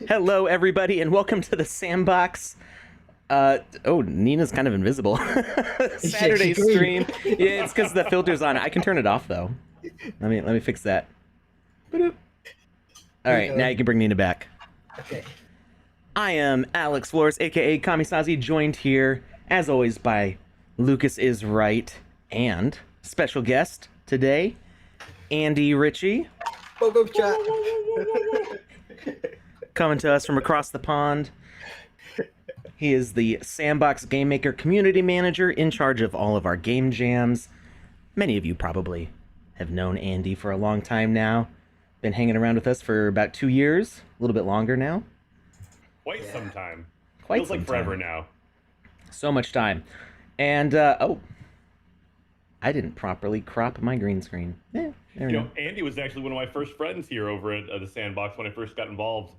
Hello, everybody, and welcome to the Sandbox. Oh, Nina's kind of invisible. Saturday stream. Yeah, it's because the filter's on. I can turn it off though. Let me fix that. Boop. All right, now you can bring Nina back. Okay. I am Alex Florez, aka Kamisazi, joined here as always by Lucas is Right and special guest today, Andy Ritchie. Welcome, chat. Coming to us from across the pond. He is the Sandbox Game Maker community manager in charge of all of our game jams. Many of you probably have known Andy for a long time now. Been hanging around with us for about 2 years, a little bit longer now. Quite some time. Quite Feels some like forever time. now. So much time. And, oh, I didn't properly crop my green screen. There we go. Andy was actually one of my first friends here over at the Sandbox when I first got involved.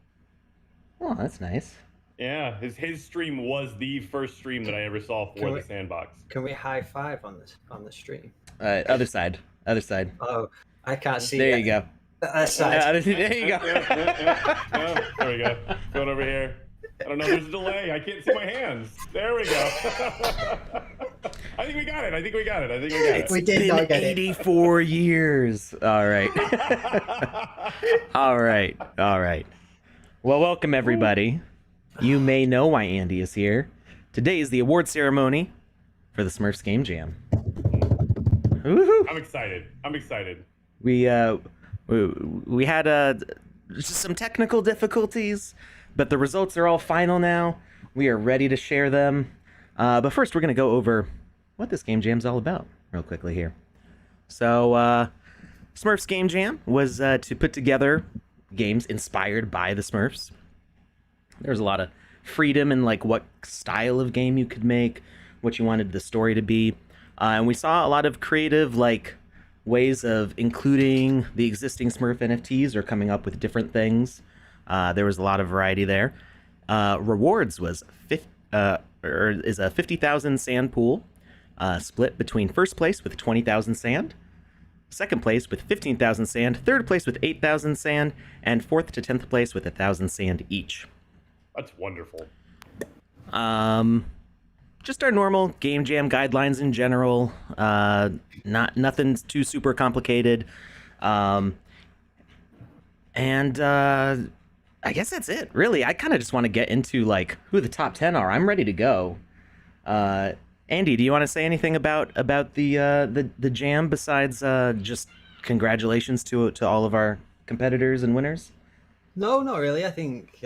Oh, that's nice. Yeah, his stream was the first stream that I ever saw for the Sandbox. Can we high five on the stream? Other side. Other side. Oh, I can't see. There you go. That side. There you go. There we go. Going over here. I don't know. There's a delay. I can't see my hands. There we go. I think we got it. We did not get it. 84 years. All right. All right. Well, welcome everybody. You may know why Andy is here. Today is the award ceremony for the Smurfs Game Jam. Woohoo! I'm excited. We had just some technical difficulties, but the results are all final now. We are ready to share them. But first, we're going to go over what this Game Jam's all about real quickly here. So, Smurfs Game Jam was to put together games inspired by the Smurfs. There's a lot of freedom in like what style of game you could make, what you wanted the story to be. And we saw a lot of creative like ways of including the existing Smurf NFTs or coming up with different things. There was a lot of variety there. Rewards was is a 50,000 sand pool, split between first place with 20,000 sand, second place with 15,000 sand, third place with 8,000 sand, and fourth to 10th place with 1,000 sand each. That's wonderful. Just our normal game jam guidelines in general. Nothing too super complicated. And I guess that's it. Really, I kind of just want to get into like who the top 10 are. I'm ready to go. Andy, do you want to say anything about the jam besides just congratulations to all of our competitors and winners? No, not really. I think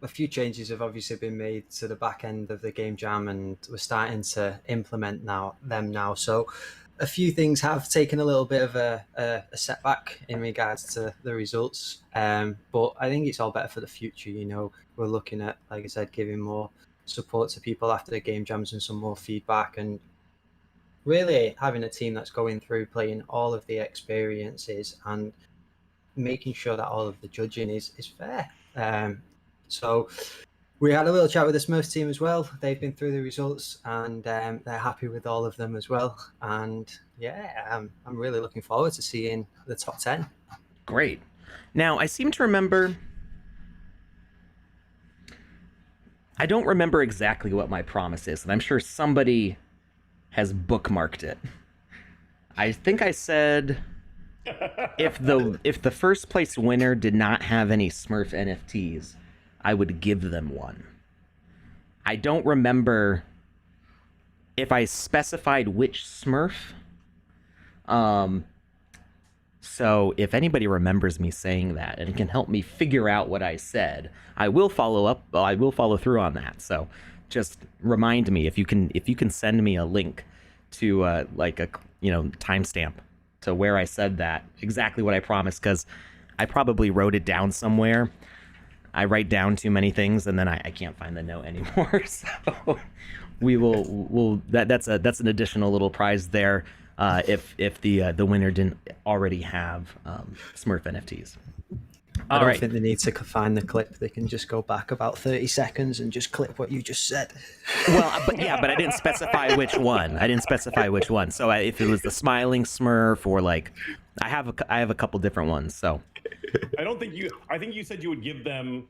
a few changes have obviously been made to the back end of the game jam, and we're starting to implement them now. So a few things have taken a little bit of a setback in regards to the results, but I think it's all better for the future. We're looking at, like I said, giving more support to people after the game jams and some more feedback, and really having a team that's going through playing all of the experiences and making sure that all of the judging is fair. So we had a little chat with the Smurfs team as well. They've been through the results and they're happy with all of them as well. And yeah, I'm really looking forward to seeing the top 10. Great. Now, I seem to remember... I don't remember exactly what my promise is, and I'm sure somebody has bookmarked it. I think I said if the first place winner did not have any Smurf NFTs, I would give them one. I don't remember if I specified which Smurf. So if anybody remembers me saying that and can help me figure out what I said, I will follow up. I will follow through on that. So just remind me if you can send me a link to like a timestamp to where I said that, exactly what I promised, because I probably wrote it down somewhere. I write down too many things and then I can't find the note anymore. So that's an additional little prize there if the winner didn't already have Smurf NFTs. I don't think they need to find the clip. They can just go back about 30 seconds and just clip what you just said. Well, but I didn't specify which one. So if it was the smiling Smurf or like, I have a couple different ones. So I think you said you would give them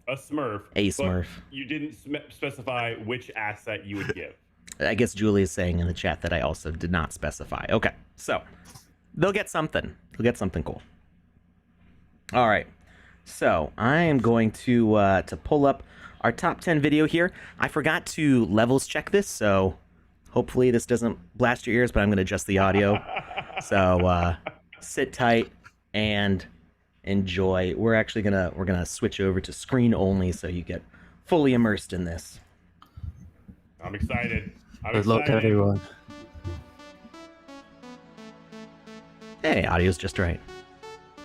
a Smurf. A but Smurf. You didn't specify which asset you would give. I guess Julie is saying in the chat that I also did not specify. Okay, so they'll get something. They'll get something cool. All right, so I am going to pull up our top 10 video here. I forgot to levels check this, so hopefully this doesn't blast your ears, but I'm going to adjust the audio. So sit tight and enjoy. We're actually gonna switch over to screen only, so you get fully immersed in this. I'm excited. Good luck, everyone. Hey, audio's just right.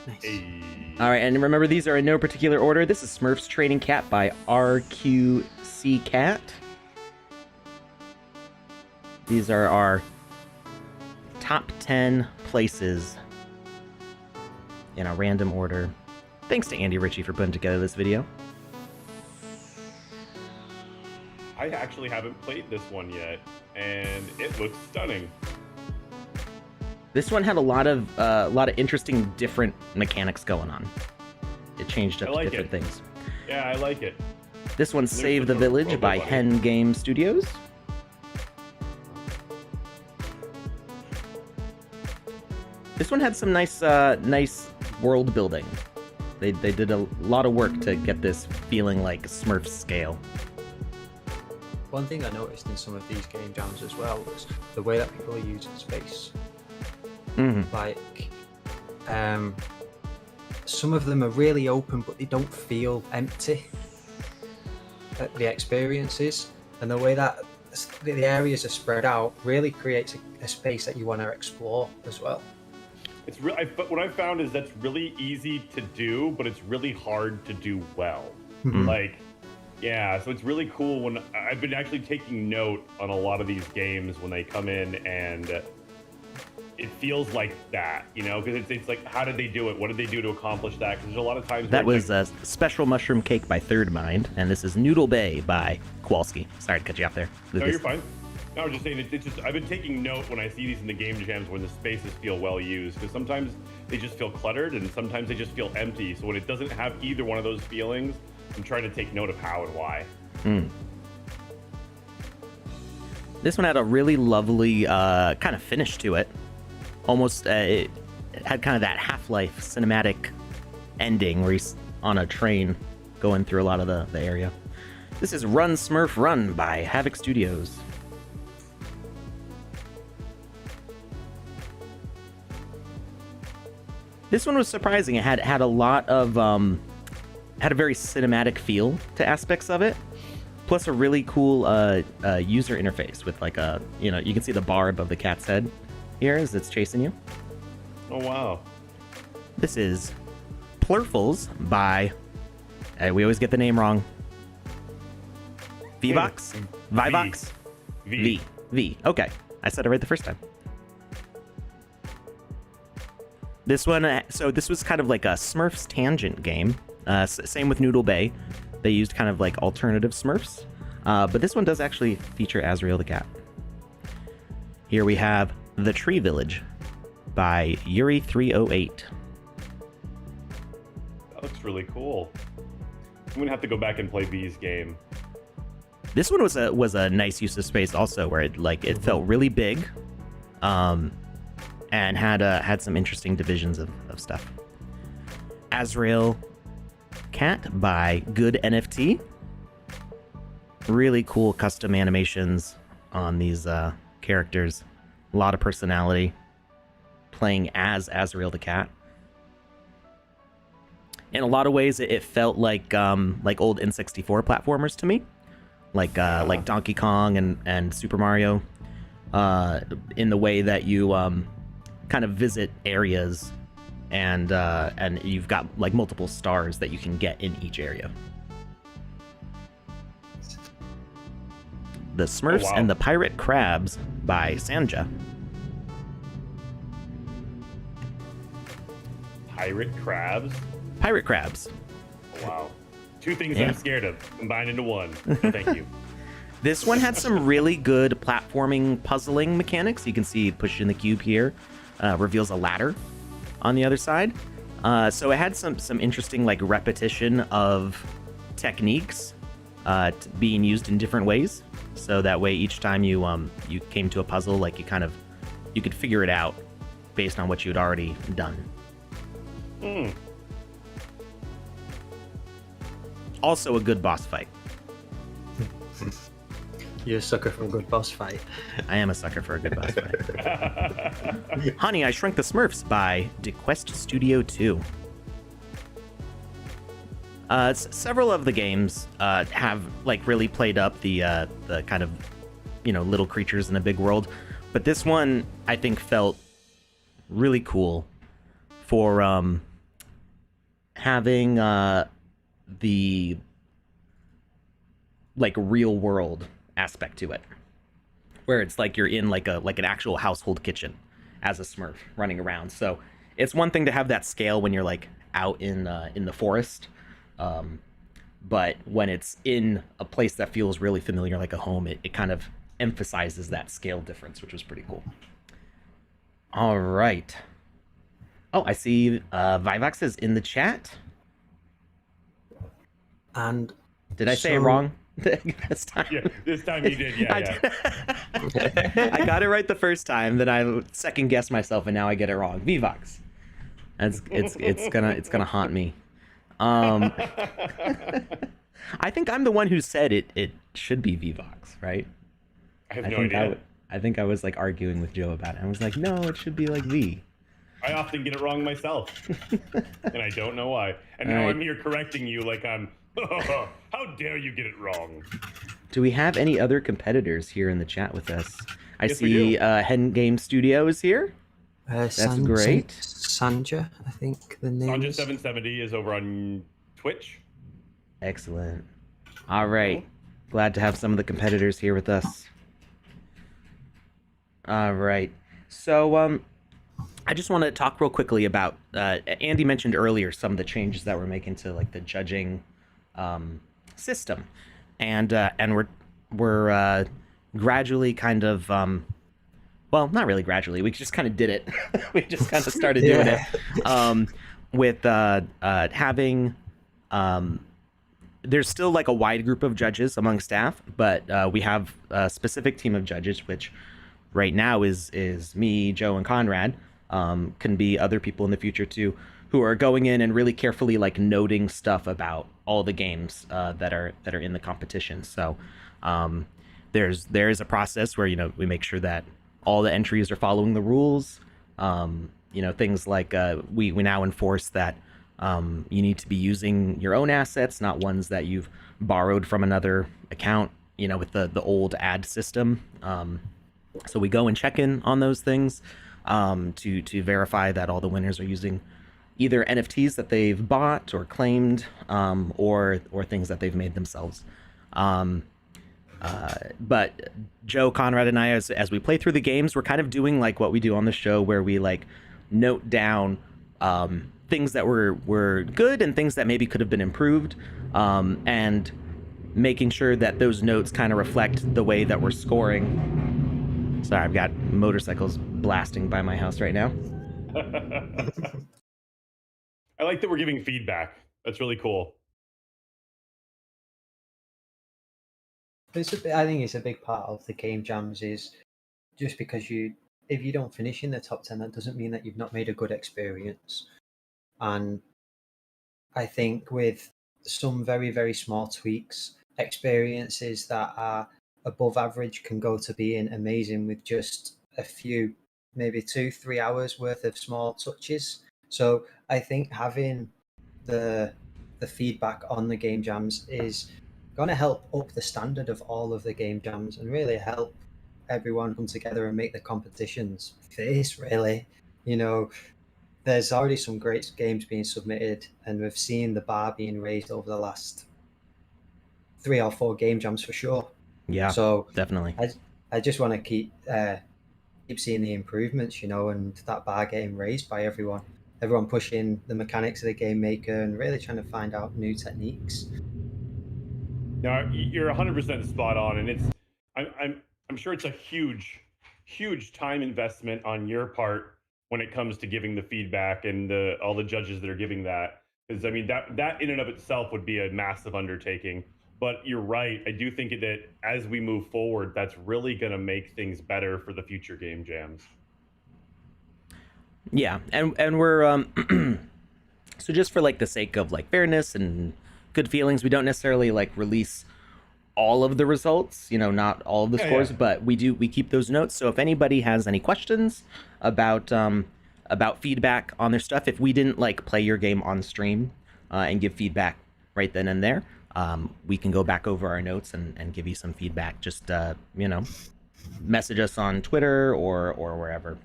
Nice. Hey. All right, and remember, these are in no particular order. This is Smurfs Trading Cat by RQC Cat. These are our top 10 places in a random order. Thanks to Andy Ritchie for putting together this video. I actually haven't played this one yet, and it looks stunning. This one had a lot of interesting different mechanics going on. It changed up I like different it. things. Yeah, I like it. This one's There's Save the the Village Robo by Bunny. Hen Game Studios. This one had some nice world building. They did a lot of work to get this feeling like Smurf scale. One thing I noticed in some of these game jams as well was the way that people are using space. Mm-hmm. Like, some of them are really open, but they don't feel empty. The experiences and the way that the areas are spread out really creates a space that you want to explore as well. It's really, but what I found is that's really easy to do, but it's really hard to do well. Mhm. Like, yeah, so it's really cool when I've been actually taking note on a lot of these games when they come in, and it feels like that, you know, because it's like, how did they do it? What did they do to accomplish that? Because there's a lot of times That where was Special Mushroom Cake by Third Mind, and this is Noodle Bay by Kowalski. Sorry to cut you off there. no, Lucas. you're fine. No, I was just saying, it's just, I've been taking note when I see these in the game jams when the spaces feel well used, because sometimes they just feel cluttered and sometimes they just feel empty. So when it doesn't have either one of those feelings, I'm trying to take note of how and why. Mm. This one had a really lovely kind of finish to it. Almost, it had kind of that Half-Life cinematic ending where he's on a train going through a lot of the area. This is Run Smurf Run by Havoc Studios. This one was surprising. It had a lot of had a very cinematic feel to aspects of it, plus a really cool user interface with like a, you know, you can see the bar above the cat's head here as it's chasing you. Oh, wow. This is Plurfles by, we always get the name wrong, Vox? Vivox? V. Okay, I said it right the first time. This one, so this was kind of like a Smurfs tangent game. Same with Noodle Bay. They used kind of like alternative Smurfs. But this one does actually feature Azrael the cat. Here we have The Tree Village by Yuri308. That looks really cool. I'm gonna have to go back and play V's game. This one was a nice use of space also, where it felt really big, and had some interesting divisions of stuff. Azrael Cat by Good NFT. Really cool custom animations on these characters. A lot of personality. Playing as Azrael the cat. In a lot of ways, it felt like old N64 platformers to me, like Donkey Kong and Super Mario, in the way that you kind of visit areas, and you've got like multiple stars that you can get in each area. The Smurfs wow. and the Pirate Crabs by Sanja. Pirate crabs? Pirate Crabs. Oh, wow. Two things Yeah. I'm scared of combined into one. So thank you. This one had some really good platforming puzzling mechanics. You can see pushing the cube here reveals a ladder on the other side. So it had some interesting like repetition of techniques being used in different ways, so that way each time you came to a puzzle, like you could figure it out based on what you'd already done. Also a good boss fight. You're a sucker for a good boss fight. I am a sucker for a good boss fight. Honey, I Shrunk the Smurfs by DeQuest Studio 2. Several of the games have like really played up the kind of, you know, little creatures in a big world, but this one I think felt really cool for having the like real world aspect to it, where it's like you're in like an actual household kitchen as a Smurf running around. So it's one thing to have that scale when you're like out in the forest, but when it's in a place that feels really familiar, like a home, it kind of emphasizes that scale difference, which was pretty cool. All right. Oh, I see Vivox is in the chat. And did I say it wrong this time? Yeah, this time you did. Yeah. I got it right the first time. Then I second guessed myself, and now I get it wrong. Vivox. It's gonna haunt me. I think I'm the one who said it should be Vivox, right? I have no idea. I think I was like arguing with Joe about it. I was like, no, it should be like V. I often get it wrong myself, and I don't know why. And now I'm here correcting you like I'm, how dare you get it wrong? Do we have any other competitors here in the chat with us? I see Hen Game Studio is here. That's great. Sanja, I think the name Sanja is. 770 is over on Twitch. Excellent. All right. Glad to have some of the competitors here with us. All right. So, I just want to talk real quickly about, Andy mentioned earlier some of the changes that we're making to like the judging system, and we're gradually kind of, well, not really gradually, we just kind of did it. We just kind of started doing it with having, there's still like a wide group of judges among staff, but we have a specific team of judges, which right now is me, Joe, and Conrad. Can be other people in the future too, who are going in and really carefully like noting stuff about all the games that are in the competition. So there's a process where, you know, we make sure that all the entries are following the rules. You know, things like we now enforce that you need to be using your own assets, not ones that you've borrowed from another account, you know, with the old ad system. So we go and check in on those things to verify that all the winners are using either NFTs that they've bought or claimed, or things that they've made themselves. But Joe, Conrad, and I, as we play through the games, we're kind of doing like what we do on the show, where we like note down things that were good and things that maybe could have been improved, and making sure that those notes kind of reflect the way that we're scoring. Sorry, I've got motorcycles blasting by my house right now. I like that we're giving feedback. That's really cool. I think it's a big part of the game jams is just because if you don't finish in the top 10, that doesn't mean that you've not made a good experience. And I think with some very, very small tweaks, experiences that are above average can go to being amazing with just a few, maybe 2-3 hours worth of small touches. So I think having the feedback on the game jams is going to help up the standard of all of the game jams and really help everyone come together and make the competitions face, really. You know, there's already some great games being submitted, and we've seen the bar being raised over the last 3 or 4 game jams for sure. Yeah, so definitely. I just want to keep seeing the improvements, you know, and that bar getting raised by everyone pushing the mechanics of the game maker and really trying to find out new techniques. No, you're 100% spot on, and I'm sure it's a huge time investment on your part when it comes to giving the feedback and all the judges that are giving that. Because I mean that in and of itself would be a massive undertaking. But you're right. I do think that as we move forward, that's really going to make things better for the future game jams. Yeah, and we're so just for like the sake of like fairness and good feelings, we don't necessarily like release all of the results, you know, not all of the scores, yeah. but we keep those notes. So if anybody has any questions about feedback on their stuff, if we didn't like play your game on stream and give feedback right then and there, we can go back over our notes and give you some feedback. Just you know, message us on Twitter or wherever.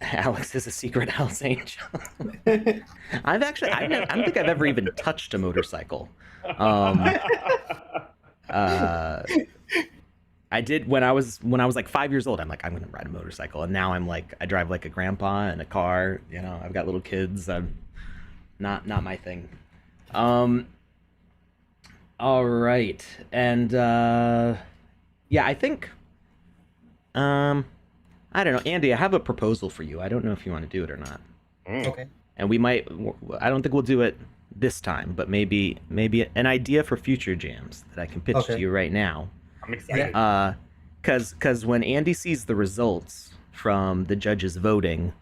Alex is a secret Hells Angel. I don't think I've ever even touched a motorcycle. I did when I was like 5 years old. I'm like, I'm gonna ride a motorcycle, and now I'm like, I drive like a grandpa in a car. You know, I've got little kids. I'm not my thing. All right, and yeah, I think I don't know, Andy, I have a proposal for you. I don't know if you want to do it or not. Okay. And we might, I don't think we'll do it this time, but maybe an idea for future jams that I can pitch to you right now. I'm excited. Because when Andy sees the results from the judges voting,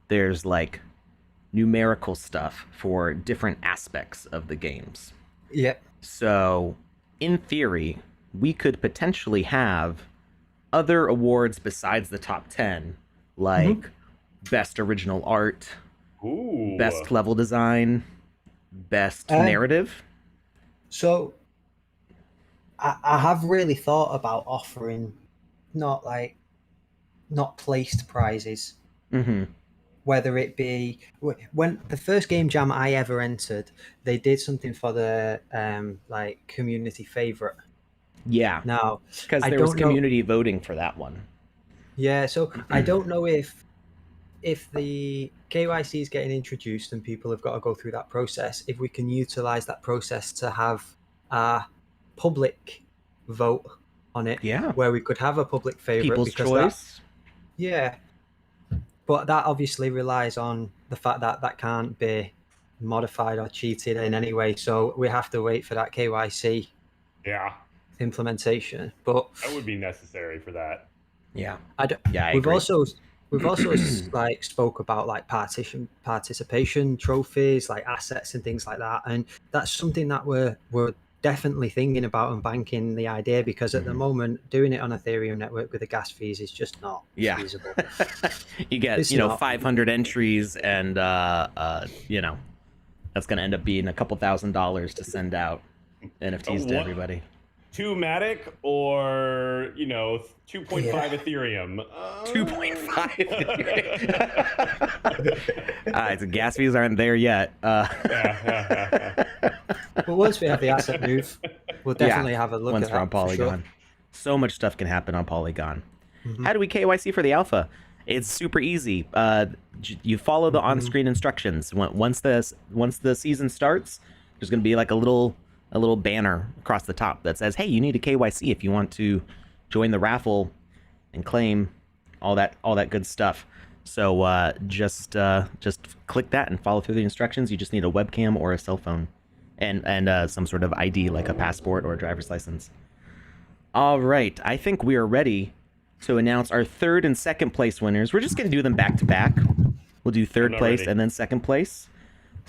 there's like numerical stuff for different aspects of the games. Yeah. So in theory, we could potentially have other awards besides the top 10, like best original art, Ooh. best level design, best narrative. So I have really thought about offering not placed prizes. Mm-hmm. Whether it be when the first game jam I ever entered, they did something for the like community favorite. Yeah. Now, because there was community voting for that one. Yeah, so I don't know if the KYC is getting introduced and people have got to go through that process, if we can utilize that process to have a public vote on it. Yeah. Where we could have a public favorite. People's choice. Yeah. But that obviously relies on the fact that that can't be modified or cheated in any way. So we have to wait for that KYC implementation. But that would be necessary for that. Yeah. I agree. We've also like spoke about like participation trophies, like assets and things like that. And that's something that we're definitely thinking about and banking the idea, because at the moment doing it on Ethereum network with the gas fees is just not feasible. You get 500 entries, and you know, that's going to end up being a couple $1,000s to send out NFTs to everybody. 2 Matic or 2.5 Ethereum. 2.5 Ethereum. So gas fees aren't there yet. But once we have the asset move, we'll definitely have a look once at we're that. on Polygon. Sure. So much stuff can happen on Polygon. Mm-hmm. How do we KYC for the alpha? It's super easy. You follow the on-screen instructions. Once the season starts, there's going to be like a little banner across the top that says, "Hey, you need a KYC if you want to join the raffle and claim all that good stuff." So just click that and follow through the instructions. You just need a webcam or a cell phone, and some sort of ID like a passport or a driver's license. All right, I think we are ready to announce our third and second place winners. We're just gonna do them back to back. We'll do third place and then second place.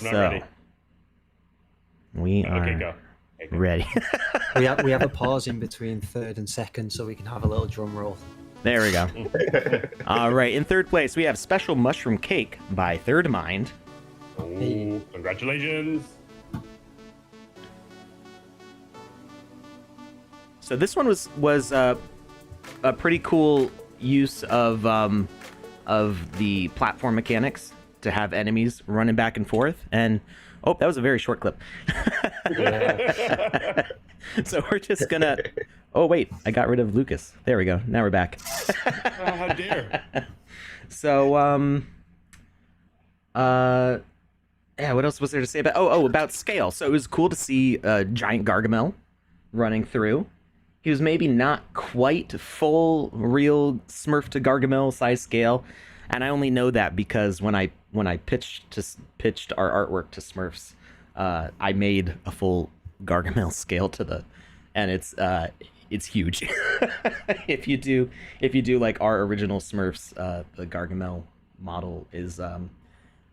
I'm not ready. We are go. ready. we have a pause in between third and second so we can have a little drum roll. There we go. All right, in third place we have Special Mushroom Cake by Third Mind. Oh, congratulations. So this one was a pretty cool use of the platform mechanics to have enemies running back and forth. And that was a very short clip. So we're just gonna. Oh wait, I got rid of Lucas. There we go. Now we're back. How dare! So yeah, what else was there to say about? About scale. So it was cool to see a giant Gargamel running through. He was maybe not quite full real Smurf to Gargamel size scale. And I only know that because when I pitched our artwork to Smurfs, I made a full Gargamel scale and it's huge. if you do like our original Smurfs, the Gargamel model is I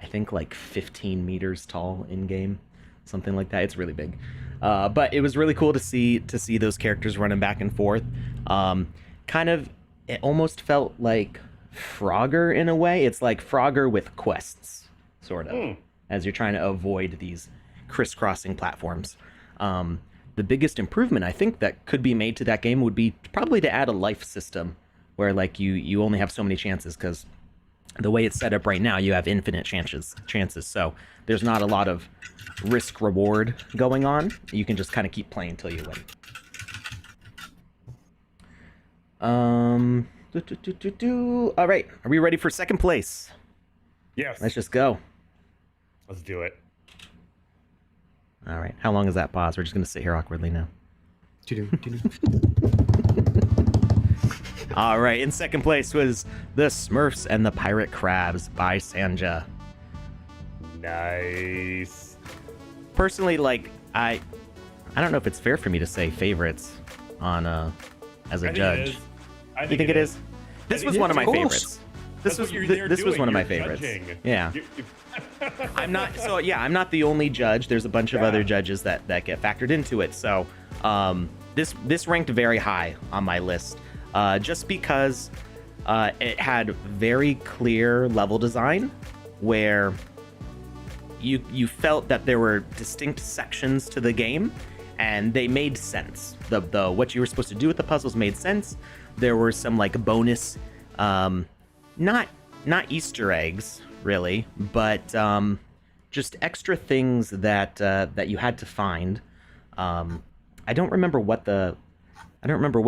think like 15 meters tall in game, something like that. It's really big. But it was really cool to see those characters running back and forth. Kind of, it almost felt like Frogger in a way. It's like Frogger with quests, sort of, as you're trying to avoid these crisscrossing platforms. The biggest improvement I think that could be made to that game would be probably to add a life system where like you only have so many chances, because the way it's set up right now, you have infinite chances. So there's not a lot of risk reward going on. You can just kind of keep playing until you win. All right, are we ready for second place? Yes. Let's just go. Let's do it. All right, how long is that pause? We're just gonna sit here awkwardly now. All right, in second place was The Smurfs and the Pirate Crabs by Sanja. Nice. Personally, like, I don't know if it's fair for me to say favorites on as a judge. I You think it is? This was one of my favorites. This was one of my favorites. Judging. Yeah. I'm not the only judge. There's a bunch of other judges that get factored into it. So this ranked very high on my list, just because it had very clear level design where you felt that there were distinct sections to the game and they made sense. The what you were supposed to do with the puzzles made sense. There were some like bonus, not Easter eggs really, but just extra things that you had to find. I don't remember what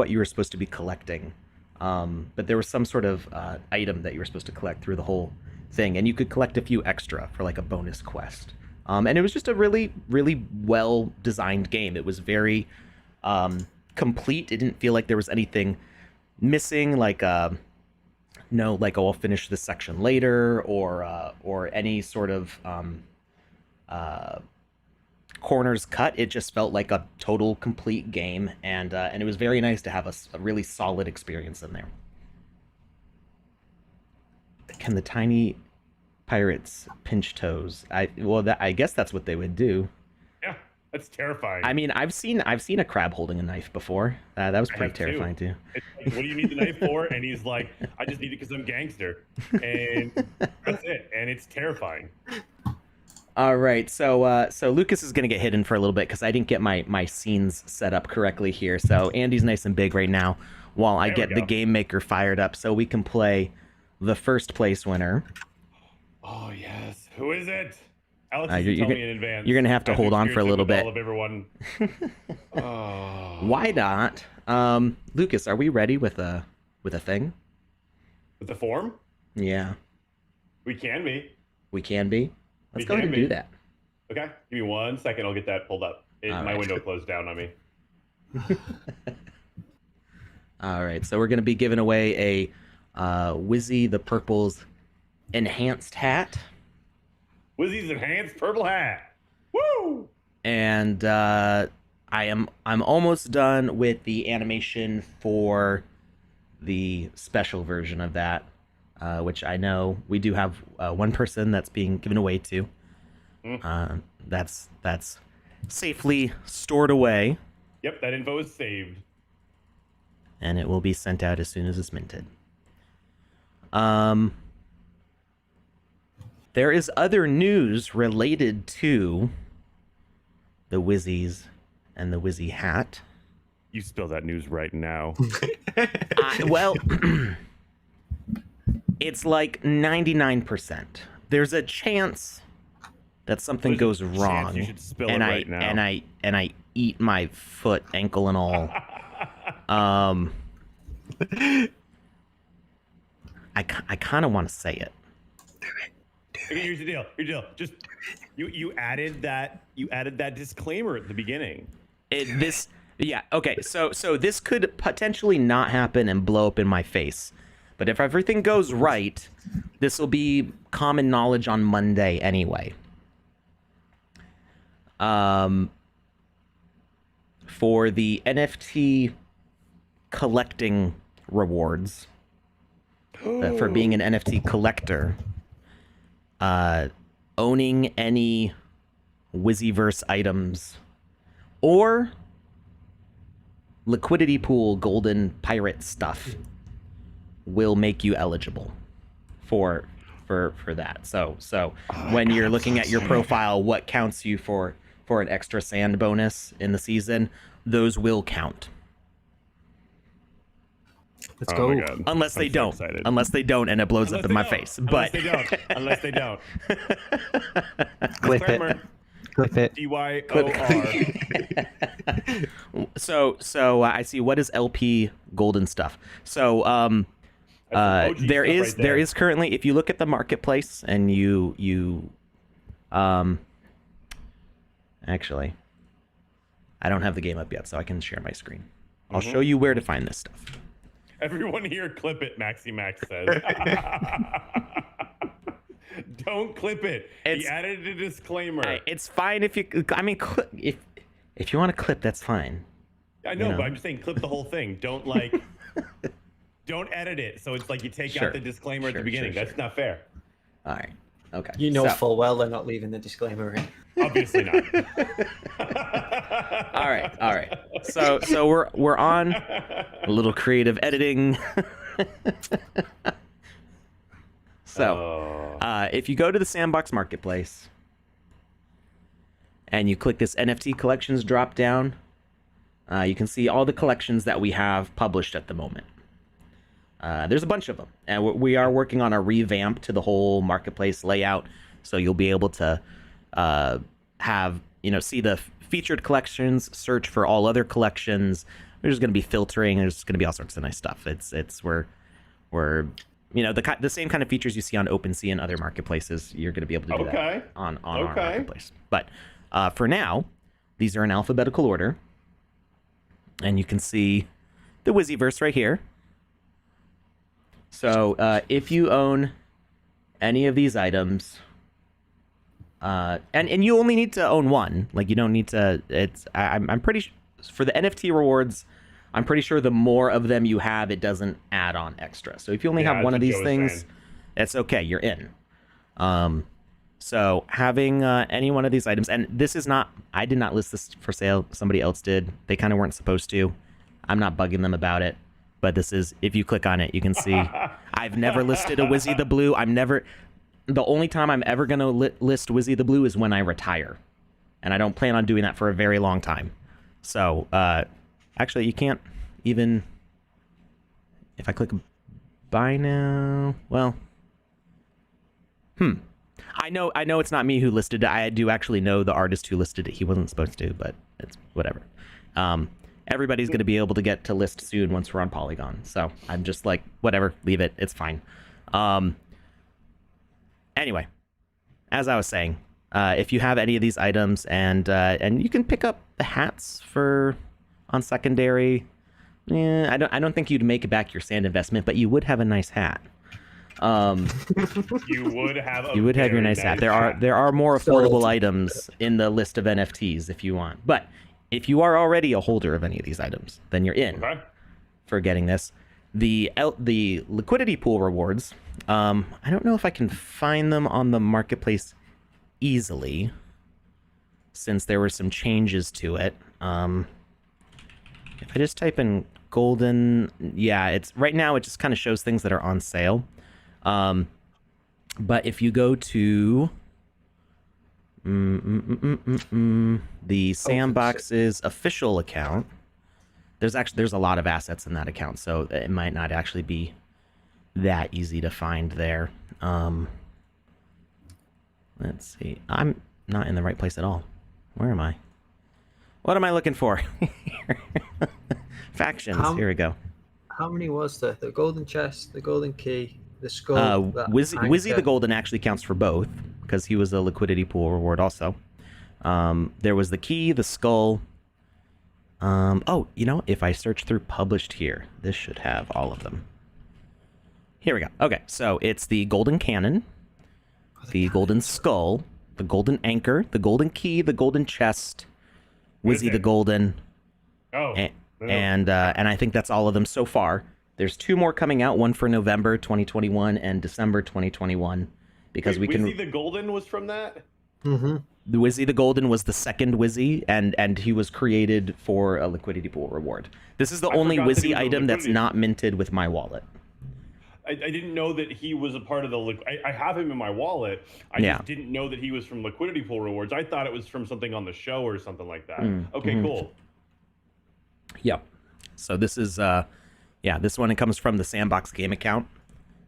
you were supposed to be collecting, but there was some sort of item that you were supposed to collect through the whole thing, and you could collect a few extra for like a bonus quest. And it was just a really, really well designed game. It was very complete. It didn't feel like there was anything missing, like I'll finish this section later, or any sort of corners cut. It just felt like a total complete game, and it was very nice to have a really solid experience in there. Can the tiny pirates pinch toes? I guess that's what they would do. Yeah, that's terrifying. I mean, I've seen a crab holding a knife before. That was pretty terrifying too. It's like, what do you need the knife for? And he's like, I just need it because I'm gangster, and that's it. And it's terrifying. All right, so Lucas is gonna get hidden for a little bit because I didn't get my scenes set up correctly here. So Andy's nice and big right now, while I get the Game Maker fired up so we can play the first place winner. Oh yes, who is it? Alex, tell me in advance. You're gonna have to hold on for a little bit. All of everyone. Oh. Why not? Lucas, are we ready with a thing? With the form? Yeah. We can be. We can be. Let's go ahead and do that. Okay, give me 1 second. I'll get that pulled up. My window closed down on me. All right, so we're gonna be giving away a Wizzy the Purple's enhanced hat. Wizzy's enhanced purple hat. Woo! And I'm almost done with the animation for the special version of that, which I know we do have one person that's being given away to. That's safely stored away. Yep, that info is saved. And it will be sent out as soon as it's minted. There is other news related to the Wizzies and the Wizzy hat. You spill that news right now. Well, it's like 99%. There's a chance that something goes wrong, you should spill and it right now. and I eat my foot, ankle, and all. I kind of want to say it. Okay, here's the deal. Just you added that disclaimer at the beginning. Okay. So this could potentially not happen and blow up in my face, but if everything goes right, this will be common knowledge on Monday anyway. For the NFT collecting rewards, for being an NFT collector, owning any Wizzyverse items or liquidity pool golden pirate stuff will make you eligible for that. So when you're looking at your profile, what counts you for an extra sand bonus in the season, those will count. Let's go. Unless they don't. Excited. Unless they don't, and it blows up in my face. But Unless they don't. Clip it. Clip it. DYOR. So I see. What is LP golden stuff? So there is currently, if you look at the marketplace and you actually, I don't have the game up yet, so I can share my screen. I'll show you where to find this stuff. Everyone here, clip it, Maxi Max says. Don't clip it. He added a disclaimer. It's fine if you, I mean, if you want to clip, that's fine. I know, but I'm just saying clip the whole thing. Don't don't edit it. So it's like you take out the disclaimer at the beginning. That's not fair. All right. Okay. You know full well they're not leaving the disclaimer in. Obviously not. All right. So we're on a little creative editing. So, if you go to the Sandbox Marketplace and you click this NFT collections drop down, you can see all the collections that we have published at the moment. There's a bunch of them, and we are working on a revamp to the whole marketplace layout, so you'll be able to have, see the featured collections, search for all other collections. There's going to be filtering. There's going to be all sorts of nice stuff. We're the same kind of features you see on OpenSea and other marketplaces. You're going to be able to do that on our marketplace. But for now, these are in alphabetical order, and you can see the Wizzyverse right here. So if you own any of these items, and you only need to own one, like you don't need to. I'm pretty for the NFT rewards. I'm pretty sure the more of them you have, it doesn't add on extra. So if you only have one of these things, it's okay. You're in. So having any one of these items, and this is not, I did not list this for sale. Somebody else did. They kind of weren't supposed to. I'm not bugging them about it. But this is, if you click on it, you can see I've never listed a Wizzy the Blue. The only time I'm ever going to list Wizzy the Blue is when I retire. And I don't plan on doing that for a very long time. So, actually, you can't even, if I click buy now, well, I know it's not me who listed it. I do actually know the artist who listed it. He wasn't supposed to, but it's whatever. Everybody's going to be able to get to list soon once we're on Polygon. So I'm just like, whatever, leave it. It's fine. Anyway, as I was saying, if you have any of these items and you can pick up the hats on secondary, I don't think you'd make back your sand investment, but you would have a nice hat. You would have your nice hat. There are more affordable items in the list of NFTs if you want, but if you are already a holder of any of these items, then you're in for getting this. The liquidity pool rewards, I don't know if I can find them on the marketplace easily, since there were some changes to it. If I just type in golden, yeah, it's right now it just kind of shows things that are on sale. But if you go to the Sandbox's official account, there's a lot of assets in that account, so it might not actually be that easy to find there. Let's see. I'm not in the right place at all. Where am I? What am I looking for? Factions. Here we go. How many was there? The golden chest, the golden key, the skull. Wizzy the Golden actually counts for both, because he was a liquidity pool reward also. There was the key, the skull. If I search through published here, this should have all of them. Here we go. Okay, so it's the golden cannon, the golden skull, the golden anchor, the golden key, the golden chest, Wizzy the golden, and I think that's all of them so far. There's 2 more coming out, one for November 2021 and December 2021, because we can. Wizzy the golden was from that. Mm-hmm. The Wizzy the golden was the second Wizzy, and he was created for a liquidity pool reward. This is the only Wizzy item that's not minted with my wallet. I didn't know that he was a part of the. I have him in my wallet. I just didn't know that he was from liquidity pool rewards. I thought it was from something on the show or something like that. Okay, cool. Yep. So this is this one, it comes from the Sandbox game account,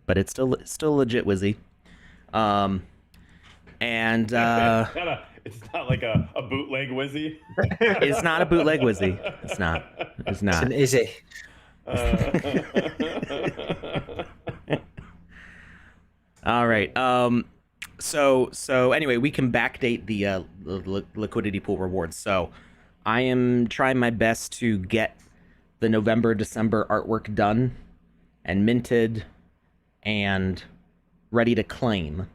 but it's still legit Wizzy. It's not like a bootleg Wizzy. It's not a bootleg Wizzy. It's not. It's an Izzy. All right. So anyway, we can backdate the liquidity pool rewards. So I am trying my best to get the November, December artwork done and minted and ready to claim.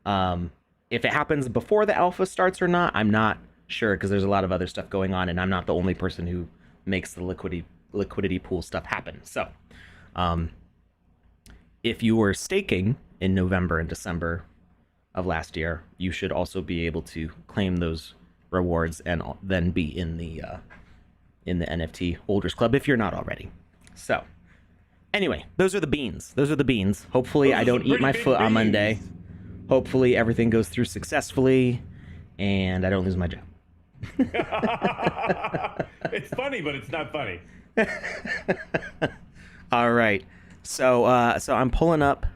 If it happens before the alpha starts or not, I'm not sure, because there's a lot of other stuff going on, and I'm not the only person who makes the liquidity pool stuff happen. So, if you were staking in November and December of last year, you should also be able to claim those rewards and then be in the NFT holders club if you're not already. So, anyway, those are the beans. Hopefully, I don't eat my foot on Monday. Hopefully, everything goes through successfully, and I don't lose my job. It's funny, but it's not funny. All right. So I'm pulling up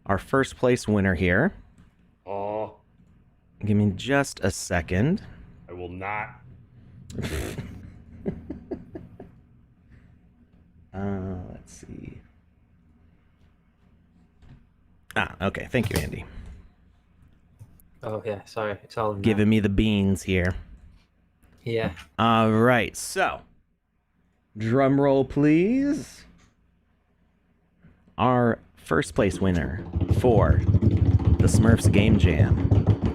our first place winner here. Oh. Give me just a second. I will not. Let's see. Okay. Thank you, Andy. Oh yeah, sorry, it's all giving me the beans here. Yeah. All right, so drum roll, please. Our first place winner for the Smurfs Game Jam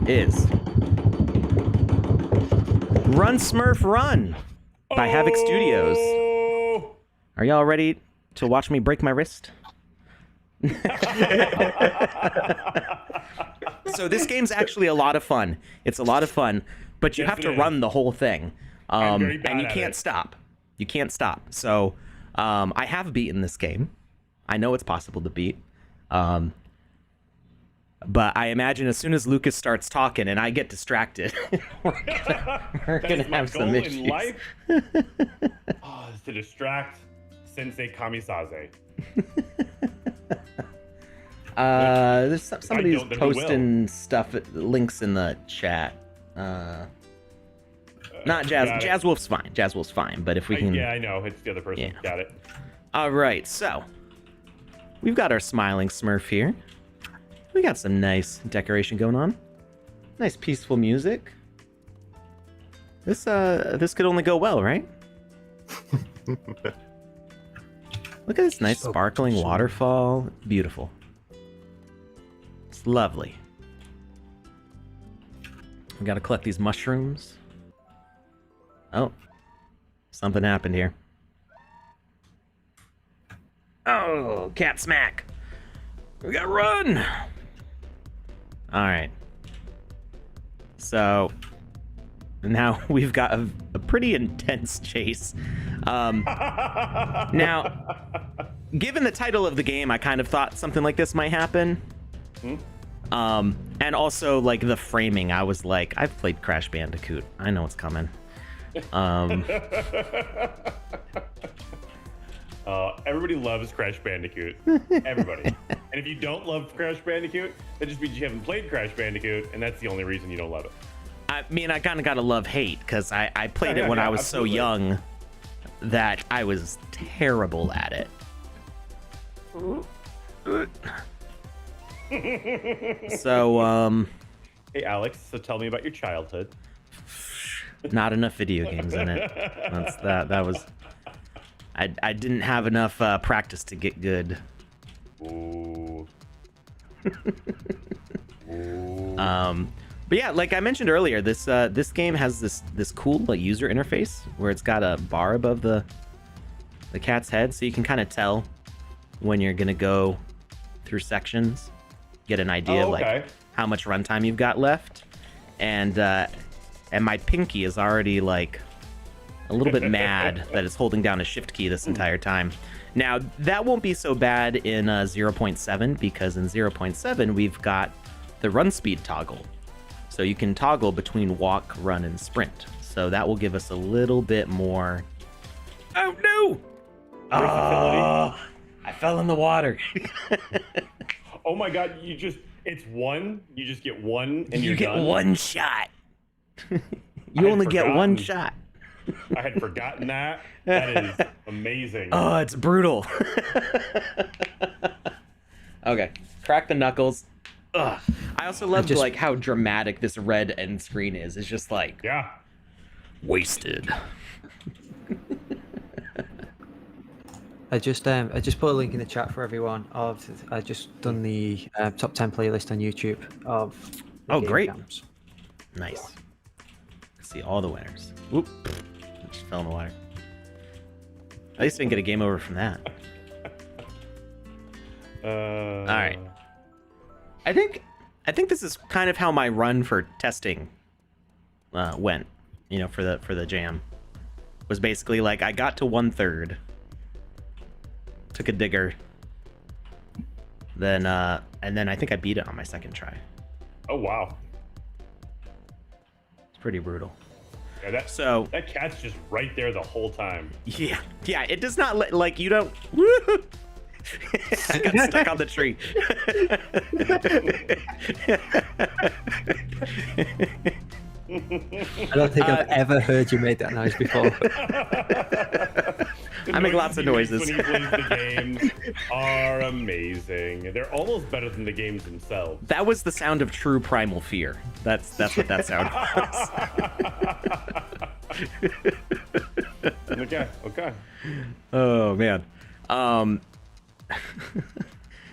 is Run Smurf Run by Havoc Studios. Are y'all ready to watch me break my wrist? So this game's actually a lot of fun. It's a lot of fun, but you have to run the whole thing, and you can't stop. You can't stop. So I have beaten this game. I know it's possible to beat, but I imagine as soon as Lucas starts talking and I get distracted, we're gonna have some issues. In life? Is to distract Sensei Kamisaze. There's somebody's posting stuff, links in the chat. Not Jazz. Jazz Wolf's fine. Jazz Wolf's fine. But if we can, yeah, I know it's the other person. Yeah. Got it. All right, so we've got our smiling Smurf here. We got some nice decoration going on. Nice peaceful music. This could only go well, right? Look at this nice sparkling waterfall. Beautiful. It's lovely. We gotta collect these mushrooms. Oh, something happened here. Oh, cat smack. We gotta run. All right. So now we've got a pretty intense chase. Now, given the title of the game, I kind of thought something like this might happen. And also, like, the framing, I was like, I've played Crash Bandicoot. I know what's coming. Everybody loves Crash Bandicoot. Everybody. And if you don't love Crash Bandicoot, that just means you haven't played Crash Bandicoot, and that's the only reason you don't love it. I mean, I kind of got to love-hate, because I played it when I was absolutely so young that I was terrible at it. So, Hey, Alex, so tell me about your childhood. Not enough video games in it. That was... I didn't have enough practice to get good Ooh. But yeah, like I mentioned earlier, this game has this cool user interface where it's got a bar above the cat's head, so you can kind of tell when you're gonna go through sections, get an idea like how much runtime you've got left, and my pinky is already like a little bit mad that it's holding down a shift key this entire time. Now that won't be so bad in 0.7 because in 0.7 we've got the run speed toggle. So you can toggle between walk, run, and sprint. So that will give us a little bit more. Oh no! Oh, I fell in the water. Oh my god, it's one. You just get one and you get done? one shot. You only get one shot. I had forgotten that. That is amazing. Oh, it's brutal. Okay, crack the knuckles. Ugh. I also love like how dramatic this red end screen is. It's just like wasted. I just put a link in the chat for everyone. I just done the top 10 playlist on YouTube of. Oh, great! Jams. Nice. See all the winners. Whoop! Just fell in the water. At least I didn't get a game over from that. All right. I think this is kind of how my run for testing went. You know, for the jam, was basically like I got to 1/3, took a digger, then and then I think I beat it on my second try. Oh wow. It's pretty brutal. Yeah, that cat's just right there the whole time. Yeah, it does not like you don't. I got stuck on the tree. I don't think I've ever heard you make that noise before. I make lots of noises. When he plays the games are amazing. They're almost better than the games themselves. That was the sound of true primal fear. That's what that sound was. Okay. Oh man.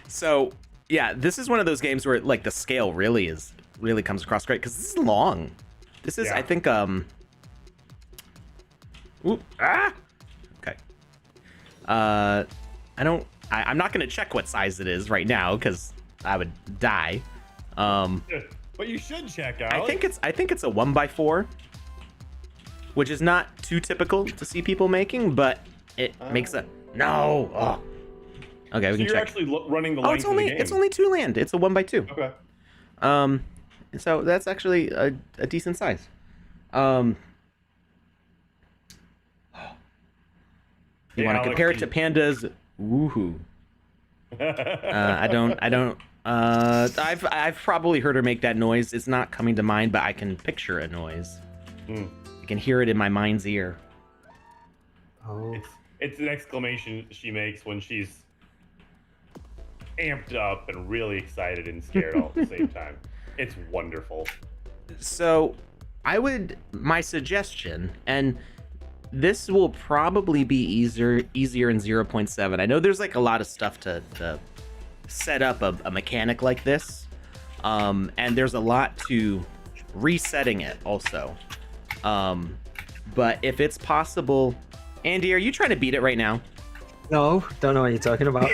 So yeah, this is one of those games where like the scale really comes across great because this is long. This is I think Okay. I'm not gonna check what size it is right now because I would die. But you should check out. I think it's a 1x4, which is not too typical to see people making, but it makes a no. Oh. Okay, we can you're check. Actually running the length of the game. It's only 2 land. It's a 1x2. Okay. So that's actually a decent size. You want to compare it to Panda's woohoo? I don't. I've probably heard her make that noise. It's not coming to mind, but I can picture a noise. I can hear it in my mind's ear. Oh. It's an exclamation she makes when she's amped up and really excited and scared all at the same time. It's wonderful. So my suggestion, and this will probably be easier in 0.7. I know there's like a lot of stuff to set up a mechanic like this, and there's a lot to resetting it also. But if it's possible, Andy, are you trying to beat it right now? No, don't know what you're talking about.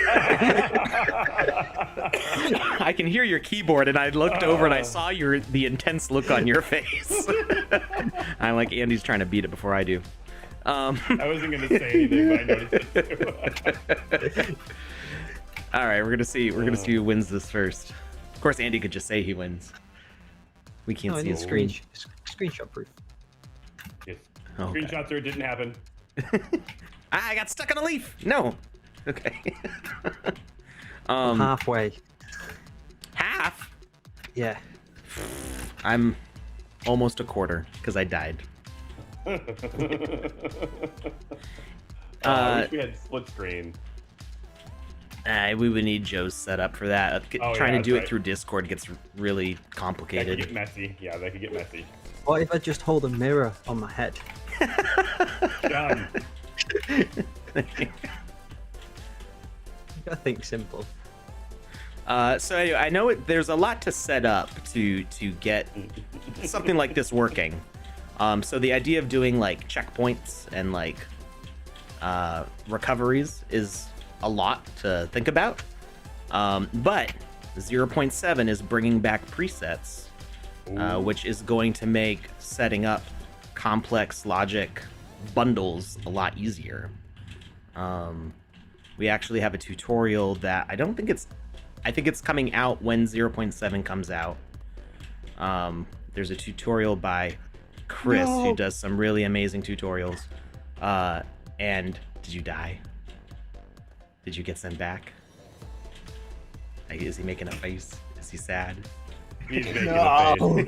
I can hear your keyboard, and I looked over and I saw the intense look on your face. I'm like, Andy's trying to beat it before I do. I wasn't going to say anything, but I noticed it too. All right, we're gonna see who wins this first. Of course, Andy could just say he wins. We can't see his screen. Screenshot proof. Yes. Okay. Screenshots there didn't happen. I got stuck on a leaf. No. Okay. Halfway. Half? Yeah. I'm almost a quarter because I died. I wish we had split screen. We would need Joe's setup for that. Trying to do it through Discord gets really complicated. That could get messy. Yeah, that could get messy. What if I just hold a mirror on my head? Done. You gotta think simple. So anyway, I know there's a lot to set up to get something like this working. So the idea of doing like checkpoints and like recoveries is a lot to think about. But 0.7 is bringing back presets, which is going to make setting up complex logic bundles a lot easier. We actually have a tutorial that I think it's coming out when 0.7 comes out. There's a tutorial by Chris who does some really amazing tutorials. And did you die? Did you get sent back? Is he making a face? Is he sad? He's making a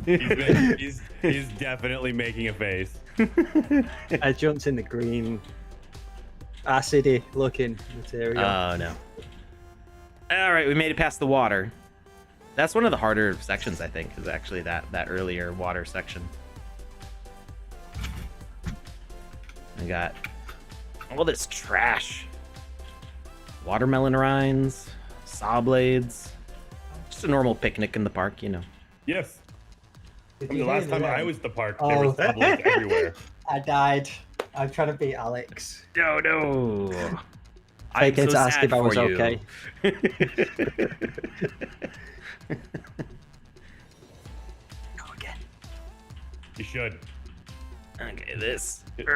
face. He's definitely making a face. I jumped in the green, acidy looking material. Oh no. All right, we made it past the water. That's one of the harder sections, I think, is actually that earlier water section. I got all this trash. Watermelon rinds, saw blades. Just a normal picnic in the park, you know. Yes. Did I mean, you the hear last time that? I was at the park, there was tabloids everywhere. I died. I'm trying to beat Alex. No. I came to ask if I was okay. Go again. You should. Okay, this. While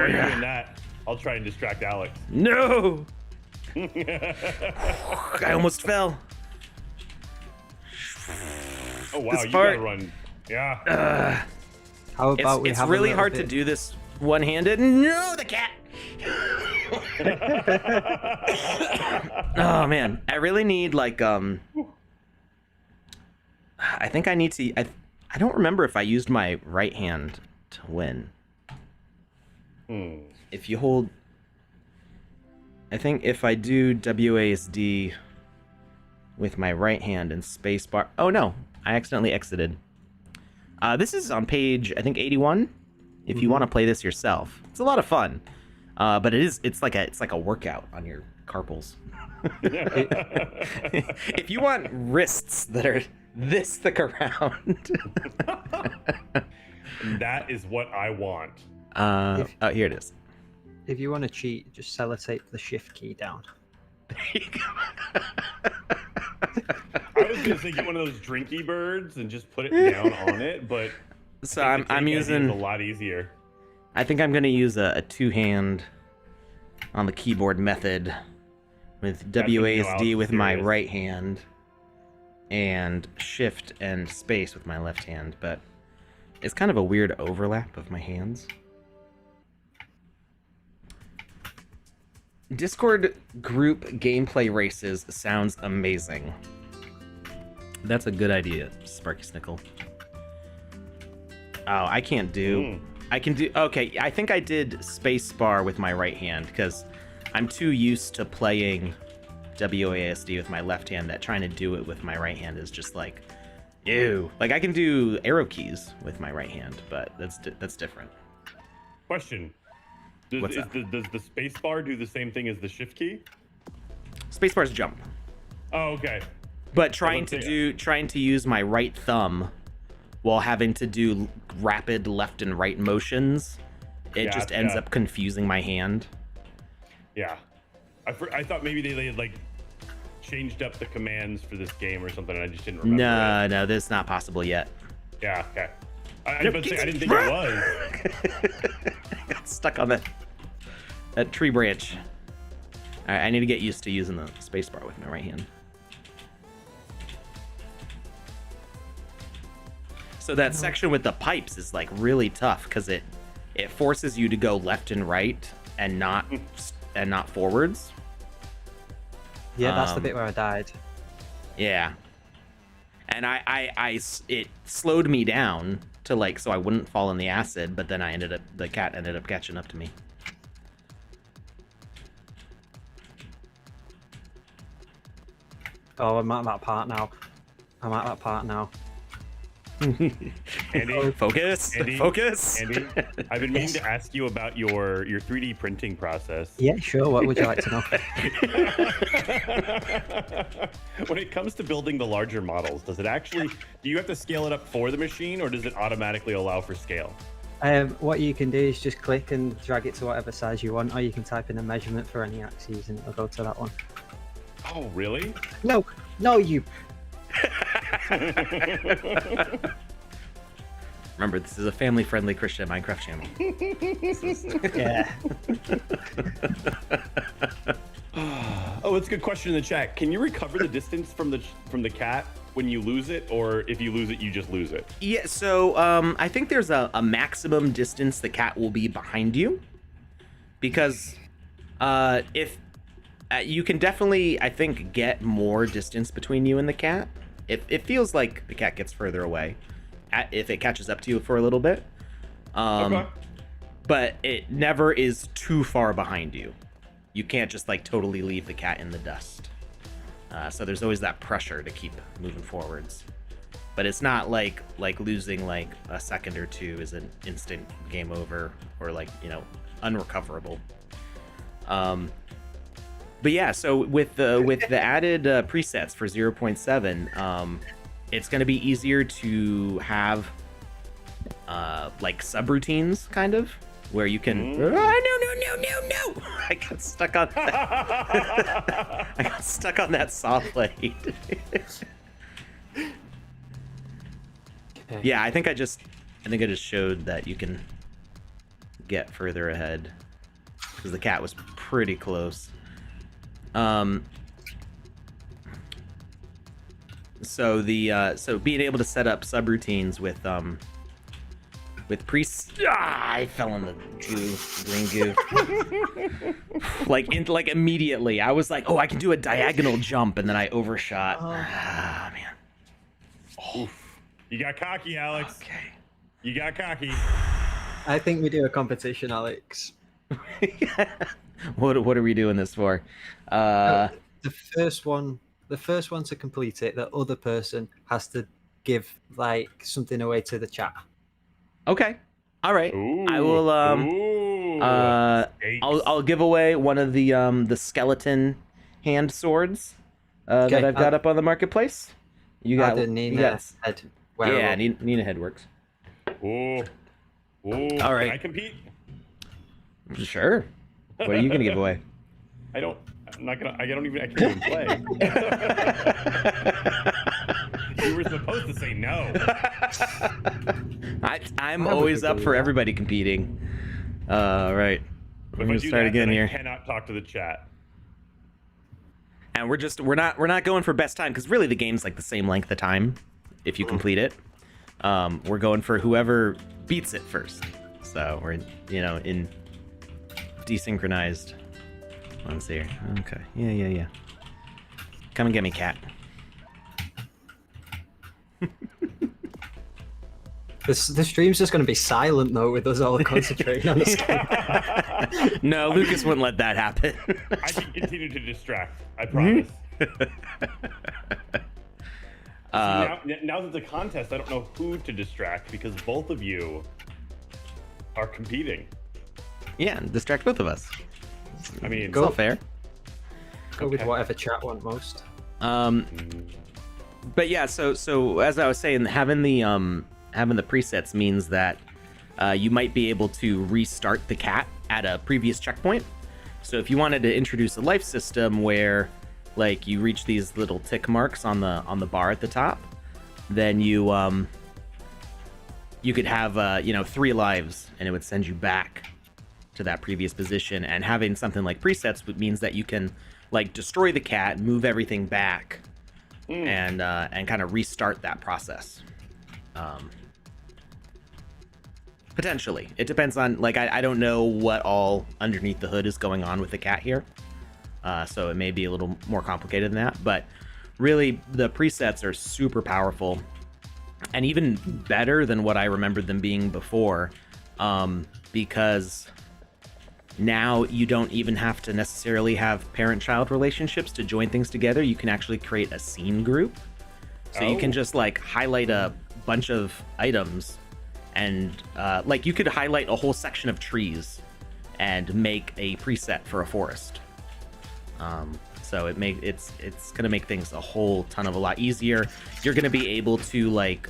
you're doing that, I'll try and distract Alex. No! I almost fell. Oh wow, This you part- gotta run. Yeah. How about we It's have really a hard to do this one-handed. No, the cat! Oh man, I really need like I think I need to. I don't remember if I used my right hand to win. If you hold, I think if I do WASD with my right hand and spacebar. Oh no, I accidentally exited. This is on page I think 81. If you want to play this yourself, it's a lot of fun. But it's like a workout on your carpals. If you want wrists that are this thick around. That is what I want. Oh, here it is. If you want to cheat, just sellotape the shift key down. I was gonna say get one of those drinky birds and just put it down on it, but So I think the I'm take idea using. is a lot easier. I think I'm gonna use a two-hand on the keyboard method with That's when you know WASD Alex with is my serious. right hand and shift and space with my left hand, but it's kind of a weird overlap of my hands. Discord group gameplay races sounds amazing. That's a good idea, Sparky Snickle. Oh, I can't do... I can do... Okay, I think I did spacebar with my right hand because I'm too used to playing WASD with my left hand that trying to do it with my right hand is just like, ew. Like, I can do arrow keys with my right hand, but that's different. Question. Does What's the space bar do the same thing as the shift key? Spacebar's jump. Oh, okay. But trying let's to use my right thumb while having to do rapid left and right motions, it just ends up confusing my hand. Yeah. I thought maybe they had like changed up the commands for this game or something, and I just didn't remember. No, that's not possible yet. Yeah, okay. I didn't think it was. Got stuck on that tree branch. All right, I need to get used to using the spacebar with my right hand. So that section with the pipes is like really tough because it forces you to go left and right and not forwards. Yeah, that's the bit where I died. Yeah. And it slowed me down to like so I wouldn't fall in the acid, but then the cat ended up catching up to me. Oh, I'm at that part now. Andy, Focus. Andy, Focus. Andy, I've been meaning to ask you about your 3D printing process. Yeah, sure. What would you like to know? When it comes to building the larger models, do you have to scale it up for the machine, or does it automatically allow for scale? What you can do is just click and drag it to whatever size you want, or you can type in a measurement for any axes and it'll go to that one. Oh, really? No, you. Remember, this is a family-friendly Christian Minecraft channel. Yeah. Oh, it's a good question in the chat. Can you recover the distance from the cat when you lose it, or if you lose it, you just lose it? Yeah, so I think there's a maximum distance the cat will be behind you, because if you can definitely, I think, get more distance between you and the cat. It feels like the cat gets further away if it catches up to you for a little bit. Okay. But it never is too far behind you. You can't just like totally leave the cat in the dust. So there's always that pressure to keep moving forwards. But it's not like losing like a second or two is an instant game over or like, unrecoverable. But yeah, so with the added presets for 0.7, it's going to be easier to have like subroutines, kind of, where you can. No! I got stuck on that. I got stuck on that saw blade. Okay. Yeah, I think I just showed that you can get further ahead because the cat was pretty close. So being able to set up subroutines with I fell in the green goo. like immediately, I was like, oh, I can do a diagonal jump, and then I overshot. Ah, man. Oof. You got cocky, Alex. Okay. You got cocky. I think we do a competition, Alex. What are we doing this for? The first one to complete it, the other person has to give like something away to the chat. Okay. All right. Ooh, I will. I'll give away one of the skeleton hand swords that Okay, I've got up on the marketplace. You got the Nina head wearable. yeah, Nina head works. Ooh. Ooh. All right. Can I compete? Sure. What are you gonna give away? I can't even play. You were supposed to say no. I'm always up for everybody competing. Right. We're gonna start again here. I cannot talk to the chat. And we're not going for best time because really the game's like the same length of time if you complete it. We're going for whoever beats it first. So we're in desynchronized ones here. Okay. Yeah. Come and get me, cat. The stream's just going to be silent though, with us all concentrating on the game. No, Lucas wouldn't let that happen. I can continue to distract. I promise. Now that it's a contest, I don't know who to distract because both of you are competing. Yeah, distract both of us. I mean, It's all fair. Go with whatever chat want most. But yeah, so as I was saying, having the presets means that you might be able to restart the cat at a previous checkpoint. So if you wanted to introduce a life system where like you reach these little tick marks on the bar at the top, then you could have 3 lives and it would send you back to that previous position. And having something like presets means that you can like destroy the cat, move everything back, and kind of restart that process. Potentially. It depends on, like, I don't know what all underneath the hood is going on with the cat here. So it may be a little more complicated than that. But really, the presets are super powerful. And even better than what I remembered them being before. Because now you don't even have to necessarily have parent-child relationships to join things together. You can actually create a scene group. So you can just, like, highlight a bunch of items, and like you could highlight a whole section of trees and make a preset for a forest. So it's gonna make things a whole ton of a lot easier. You're gonna be able to like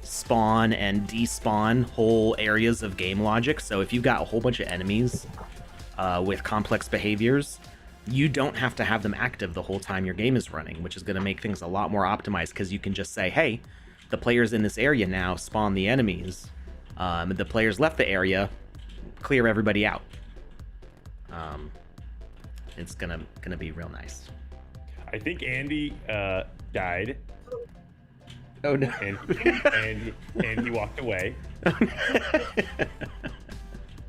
spawn and despawn whole areas of game logic. So if you've got a whole bunch of enemies with complex behaviors, you don't have to have them active the whole time your game is running, which is going to make things a lot more optimized, because you can just say, hey, the players in this area now spawn the enemies. The players left the area, clear everybody out. It's gonna be real nice. I think Andy died. Oh no! And he walked away.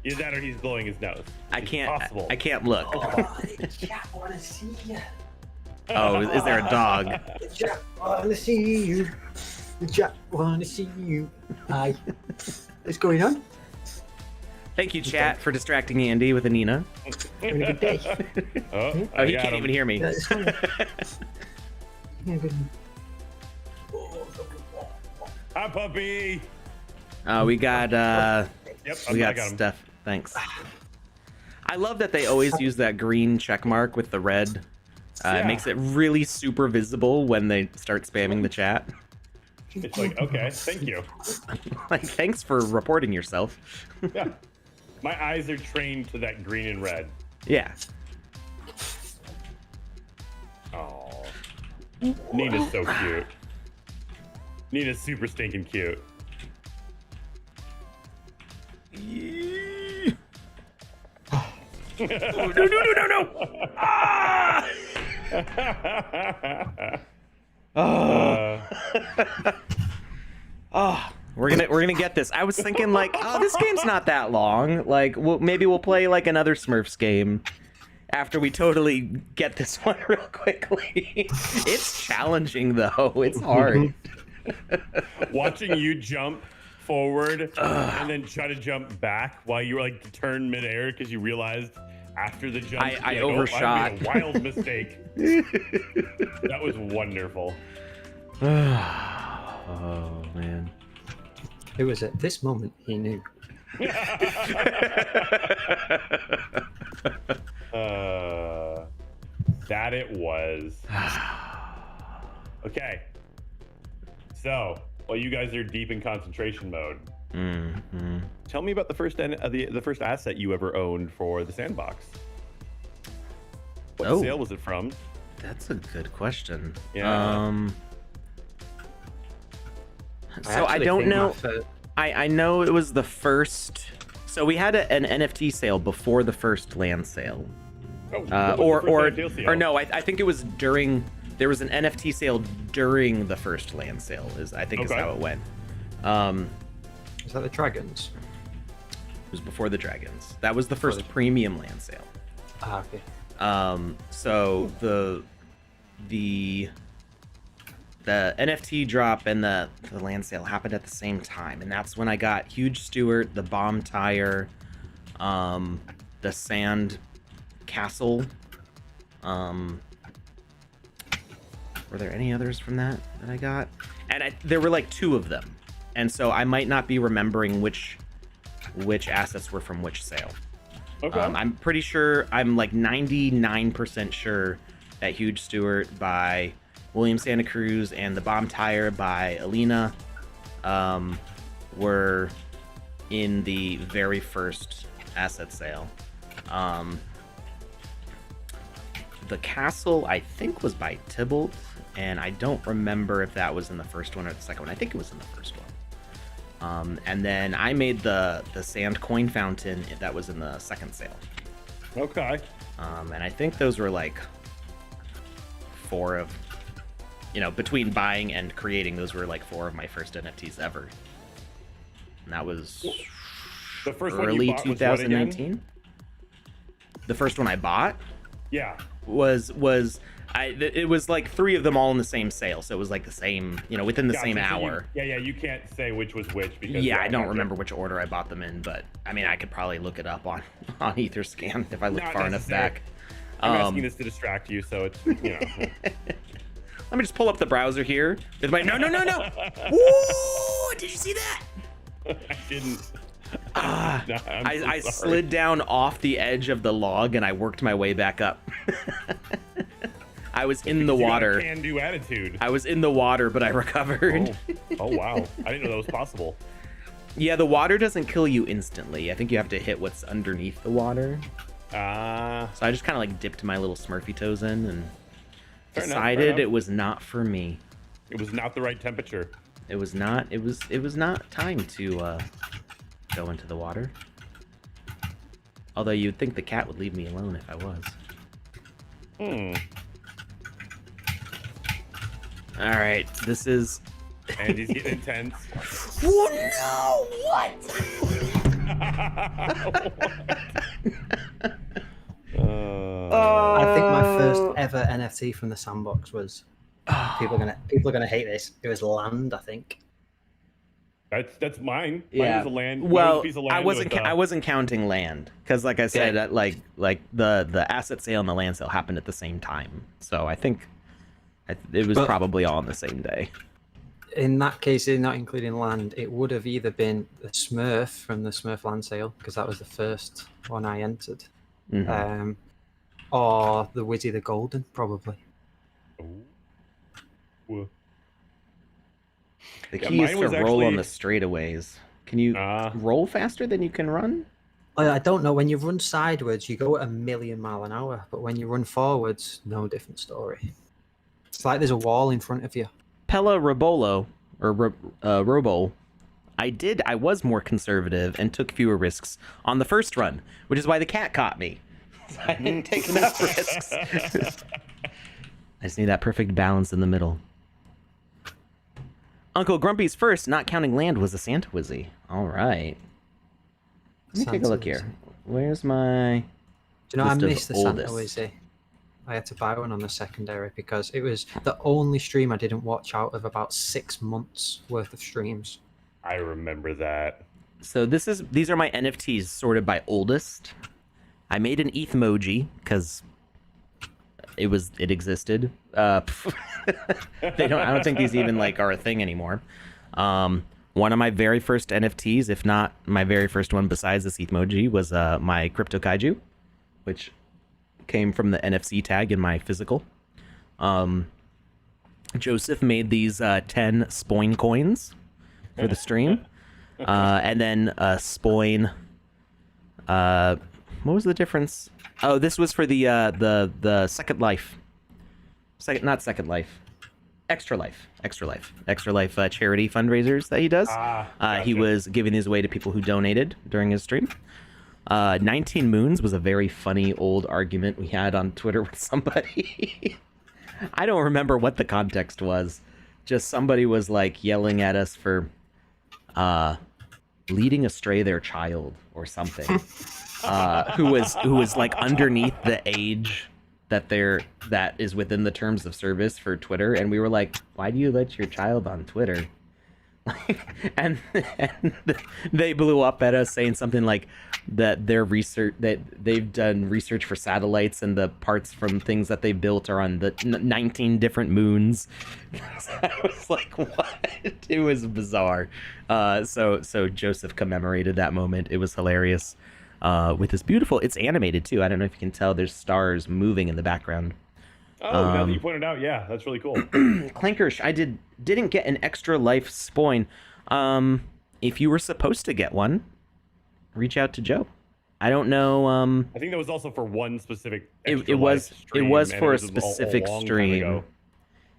Either that or he's blowing his nose. I can't look. Oh, the chat wanna see you. Oh, is there a dog? The chat wanna see you. The chat wanna see you. Hi. What's going on? Thank you, chat, for distracting Andy with Anina. Having a good day. Oh, he can't even hear me. Yeah, it's fine. Hi, puppy. We got Yep, we I got got him. stuff. Thanks. I love that they always use that green check mark with the red. It Yeah. makes it really super visible when they start spamming the chat. It's like, okay, thank you. Like, thanks for reporting yourself. Yeah. My eyes are trained to that green and red. Yeah. Oh, Nina's so cute. Nina's super stinking cute. Oh, no! Ah! Oh, we're gonna get this. I was thinking like, oh, this game's not that long. Like, maybe we'll play like another Smurfs game after we totally get this one real quickly. It's challenging though. It's hard. Watching you jump forward and then try to jump back while you were like turned midair because you realized after the jump I like, overshot. Oh, I made a wild mistake. That was wonderful. Oh man. It was at this moment he knew. That it was. Okay. So, while you guys are deep in concentration mode, tell me about the first the first asset you ever owned for the Sandbox. What Oh. sale was it from? That's a good question. Yeah. So I actually don't think know. my fir- I know it was the first. So we had an NFT sale before the first land sale. Oh, what was the first ideal sale? Or no, I think it was during. There was an NFT sale during the first land sale. I think is Okay. how it went. Is that the dragons? It was before the dragons. That was the first premium land sale. Ah, okay. So the NFT drop and the land sale happened at the same time, and that's when I got Huge Stewart, the Bomb Tire, the Sand Castle. Were there any others from that I got? And there were like 2 of them, and so I might not be remembering which assets were from which sale. Okay. I'm pretty sure, I'm like 99% sure that Huge Stewart by William Santa Cruz and the Bomb Tire by Alina were in the very first asset sale. The castle, I think, was by Tybalt, and I don't remember if that was in the first one or the second one. I think it was in the first one. And then I made the sand coin fountain that was in the second sale. Okay. And I think those were like 4 of, between buying and creating, those were like 4 of my first NFTs ever. And that was The first one you early bought was what again? 2019. The first one I bought Yeah. was it was like 3 of them all in the same sale, so it was like the same, within the same Gotcha. So hour. You can't say which was which because Yeah, I don't gotcha. remember which order I bought them in, but I mean, I could probably look it up on Etherscan if I look Not far enough necessary. back. I'm asking this to distract you, so it's Let me just pull up the browser here with my no. Woo! Did you see that? I didn't. I slid down off the edge of the log and I worked my way back up. I was in the water. Can-do attitude. I was in the water, but I recovered. Oh wow! I didn't know that was possible. Yeah, the water doesn't kill you instantly. I think you have to hit what's underneath the water. So I just kind of like dipped my little Smurfy toes in and decided it was not for me. It was not the right temperature. It was not. It was not time to go into the water. Although you'd think the cat would leave me alone if I was. All right, this is. And he's getting intense. Oh no! What? I think my first ever NFT from the Sandbox was. People are gonna hate this. It was land, I think. That's mine. Yeah. Mine was a land. Well, piece of land I wasn't counting land because, like I said, Yeah. like the asset sale and the land sale happened at the same time. So I think it was probably all on the same day. In that case, not including land, it would have either been the Smurf from the Smurf land sale, because that was the first one I entered, or the Wizzy the Golden, probably. Ooh. The key is to roll actually on the straightaways. Can you roll faster than you can run? I don't know. When you run sideways, you go at 1,000,000 miles an hour, but when you run forwards, no different story. It's like there's a wall in front of you. Pella Robolo, or Robo, I was more conservative and took fewer risks on the first run, which is why the cat caught me. I didn't take enough risks. I just need that perfect balance in the middle. Uncle Grumpy's first, not counting land, was a Santa Wizzy. All right. Let me take a look here. Where's my... Do you know, I list of missed the Santa oldest? Wizzy. I had to buy one on the secondary because it was the only stream I didn't watch out of about 6 months worth of streams. I remember that. So these are my NFTs sorted by oldest. I made an ETH emoji because it existed. I don't think these even like are a thing anymore. One of my very first NFTs, if not my very first one besides this ETH emoji, was my Crypto Kaiju, which came from the NFC tag in my physical. Joseph made these 10 Spoin coins for the stream. And then Spoin, what was the difference? Oh, this was for the Second Life. Extra Life charity fundraisers that he does. Gotcha. He was giving these away to people who donated during his stream. 19 Moons was a very funny old argument we had on Twitter with somebody. I don't remember what the context was. Just somebody was like yelling at us for leading astray their child or something. Who was like underneath the age that is within the terms of service for Twitter, and we were like, why do you let your child on Twitter? and they blew up at us saying something like that they've done research for satellites and the parts from things that they built are on the 19 different moons. I was like, what? It was bizarre. So Joseph commemorated that moment. It was hilarious. With this beautiful, it's animated too. I don't know if you can tell, there's stars moving in the background. Oh, now that you pointed out, yeah, that's really cool. Clankersh, I didn't get an extra life spoin. If you were supposed to get one, reach out to Joe. I don't know. I think that was also for one specific. It was for a specific stream. It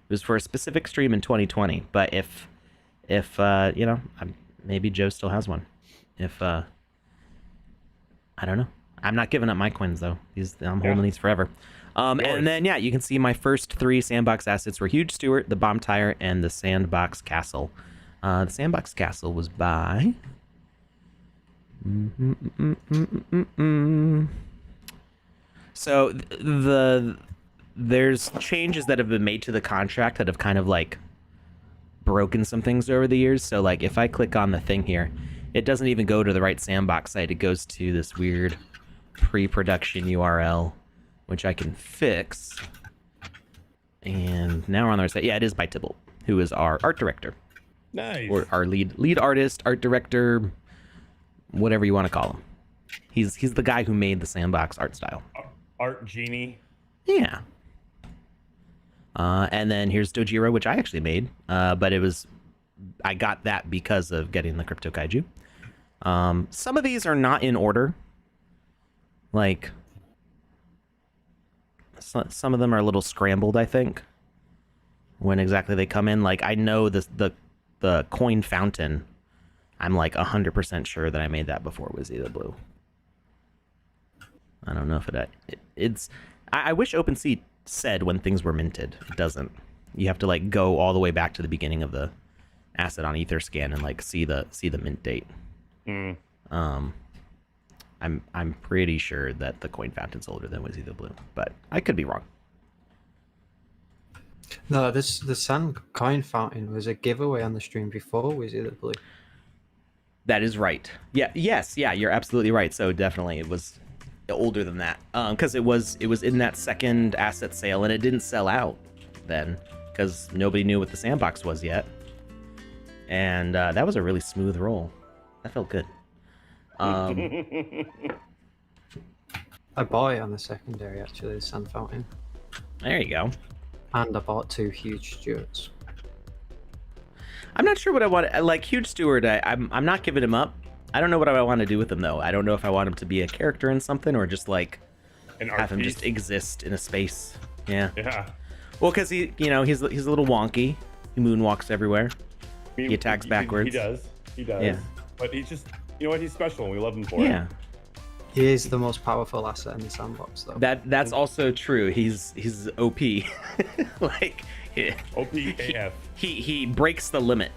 was for a specific stream in 2020. But if maybe Joe still has one. If I don't know. I'm not giving up my coins though. I'm holding these forever. And then you can see my first 3 Sandbox assets were Huge Stewart, the Bomb Tire, and the Sandbox Castle. The Sandbox Castle was by So there's changes that have been made to the contract that have kind of like broken some things over the years. So like if I click on the thing here, it doesn't even go to the right Sandbox site. It goes to this weird pre-production URL, which I can fix And now we're on our site. Yeah, it is by Tybalt, who is our art director. Nice. Or our lead artist, art director, whatever you want to call him. He's the guy who made the Sandbox art style. Art genie. Yeah. And then here's Dojiro, which I actually made, but I got that because of getting the Crypto Kaiju. Some of these are not in order. Like, some of them are a little scrambled, I think, when exactly they come in. Like, I know the coin fountain, I'm like 100% sure that I made that before Wizzy the Blue. I don't know if it's... I wish OpenSea said when things were minted. It doesn't. You have to like go all the way back to the beginning of the asset on Etherscan and like see the mint date. I'm pretty sure that the coin fountain's older than Wizzy the Blue, but I could be wrong. No, the Sand coin fountain was a giveaway on the stream before Wizzy the Blue. That is right. Yeah. Yes. Yeah. You're absolutely right. So definitely, it was older than that. Because it was in that second asset sale, and it didn't sell out then because nobody knew what the sandbox was yet. And that was a really smooth roll. That felt good. I bought it on the secondary, actually, the Sand Fountain. There you go. And I bought 2 huge Stuarts. I'm not sure what I want. Like Huge Steward, I'm not giving him up. I don't know what I want to do with him though. I don't know if I want him to be a character in something or just like have him just exist in a space. Yeah. Yeah. Well, because he's a little wonky. He moonwalks everywhere. He attacks backwards. He does. Yeah. But he's just, you know what? He's special, and we love him for it. Yeah. He is the most powerful asset in the sandbox, though. That's also true. He's OP. Like OP AF. He breaks the limit.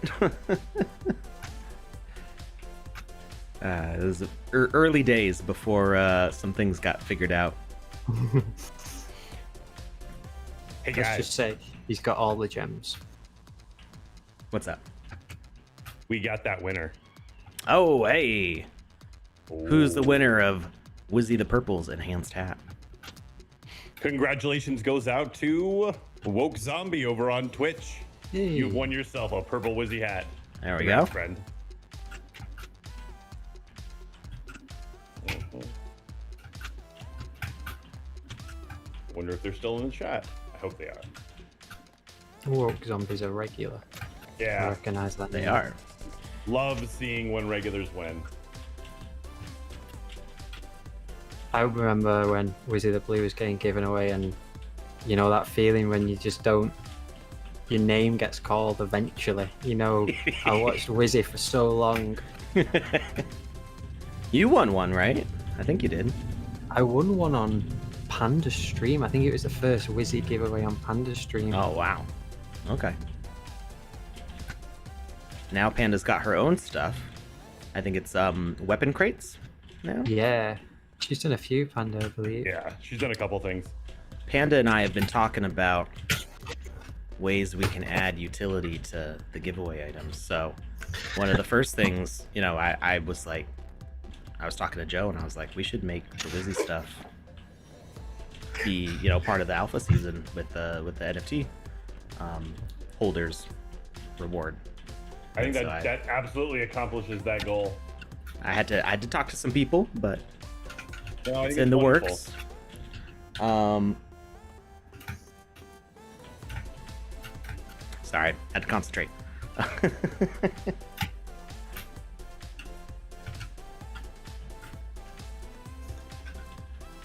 It was early days before some things got figured out. Hey Let's guys, just say he's got all the gems. What's up? we got that winner. Oh, hey. Who's the Ooh. winner of Wizzy the Purple's enhanced hat? Congratulations goes out to Woke Zombie over on Twitch. Hey. You've won yourself a purple Wizzy hat. There we Congrats, go. friend. Wonder if they're still in the chat. I hope they are. Woke Zombies are regular. I Yeah, recognize that They name. are. love seeing when regulars win. I remember when Wizzy the Blue was getting given away, and you know that feeling when you just don't. Your name gets called eventually. You know, I watched Wizzy for so long. You won one, right? I think you did. I won one on Panda Stream. I think it was the first Wizzy giveaway on Panda Stream. Oh, wow. Okay. Now Panda's got her own stuff. I think it's weapon crates now. Yeah, she's done a few Panda, I believe. Yeah, she's done a couple things. Panda and I have been talking about ways we can add utility to the giveaway items. So one of the first things, I was talking to Joe and I was like, we should make the Wizzy stuff be, part of the alpha season with the NFT holders reward. I think So that absolutely accomplishes that goal. I had to talk to some people, but No, I it's think in the wonderful. works. Sorry, had to concentrate.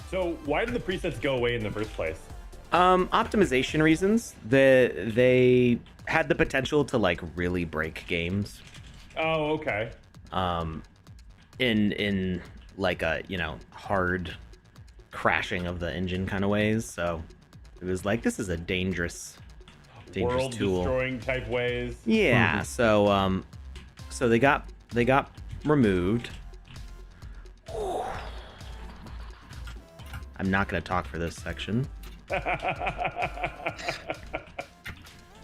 So why did the presets go away in the first place? Optimization reasons. They had the potential to like really break games. Oh, okay. In like a hard crashing of the engine kind of ways. So it was like, this is a dangerous tool. World-destroying type ways. Yeah. So so they got removed. I'm not going to talk for this section.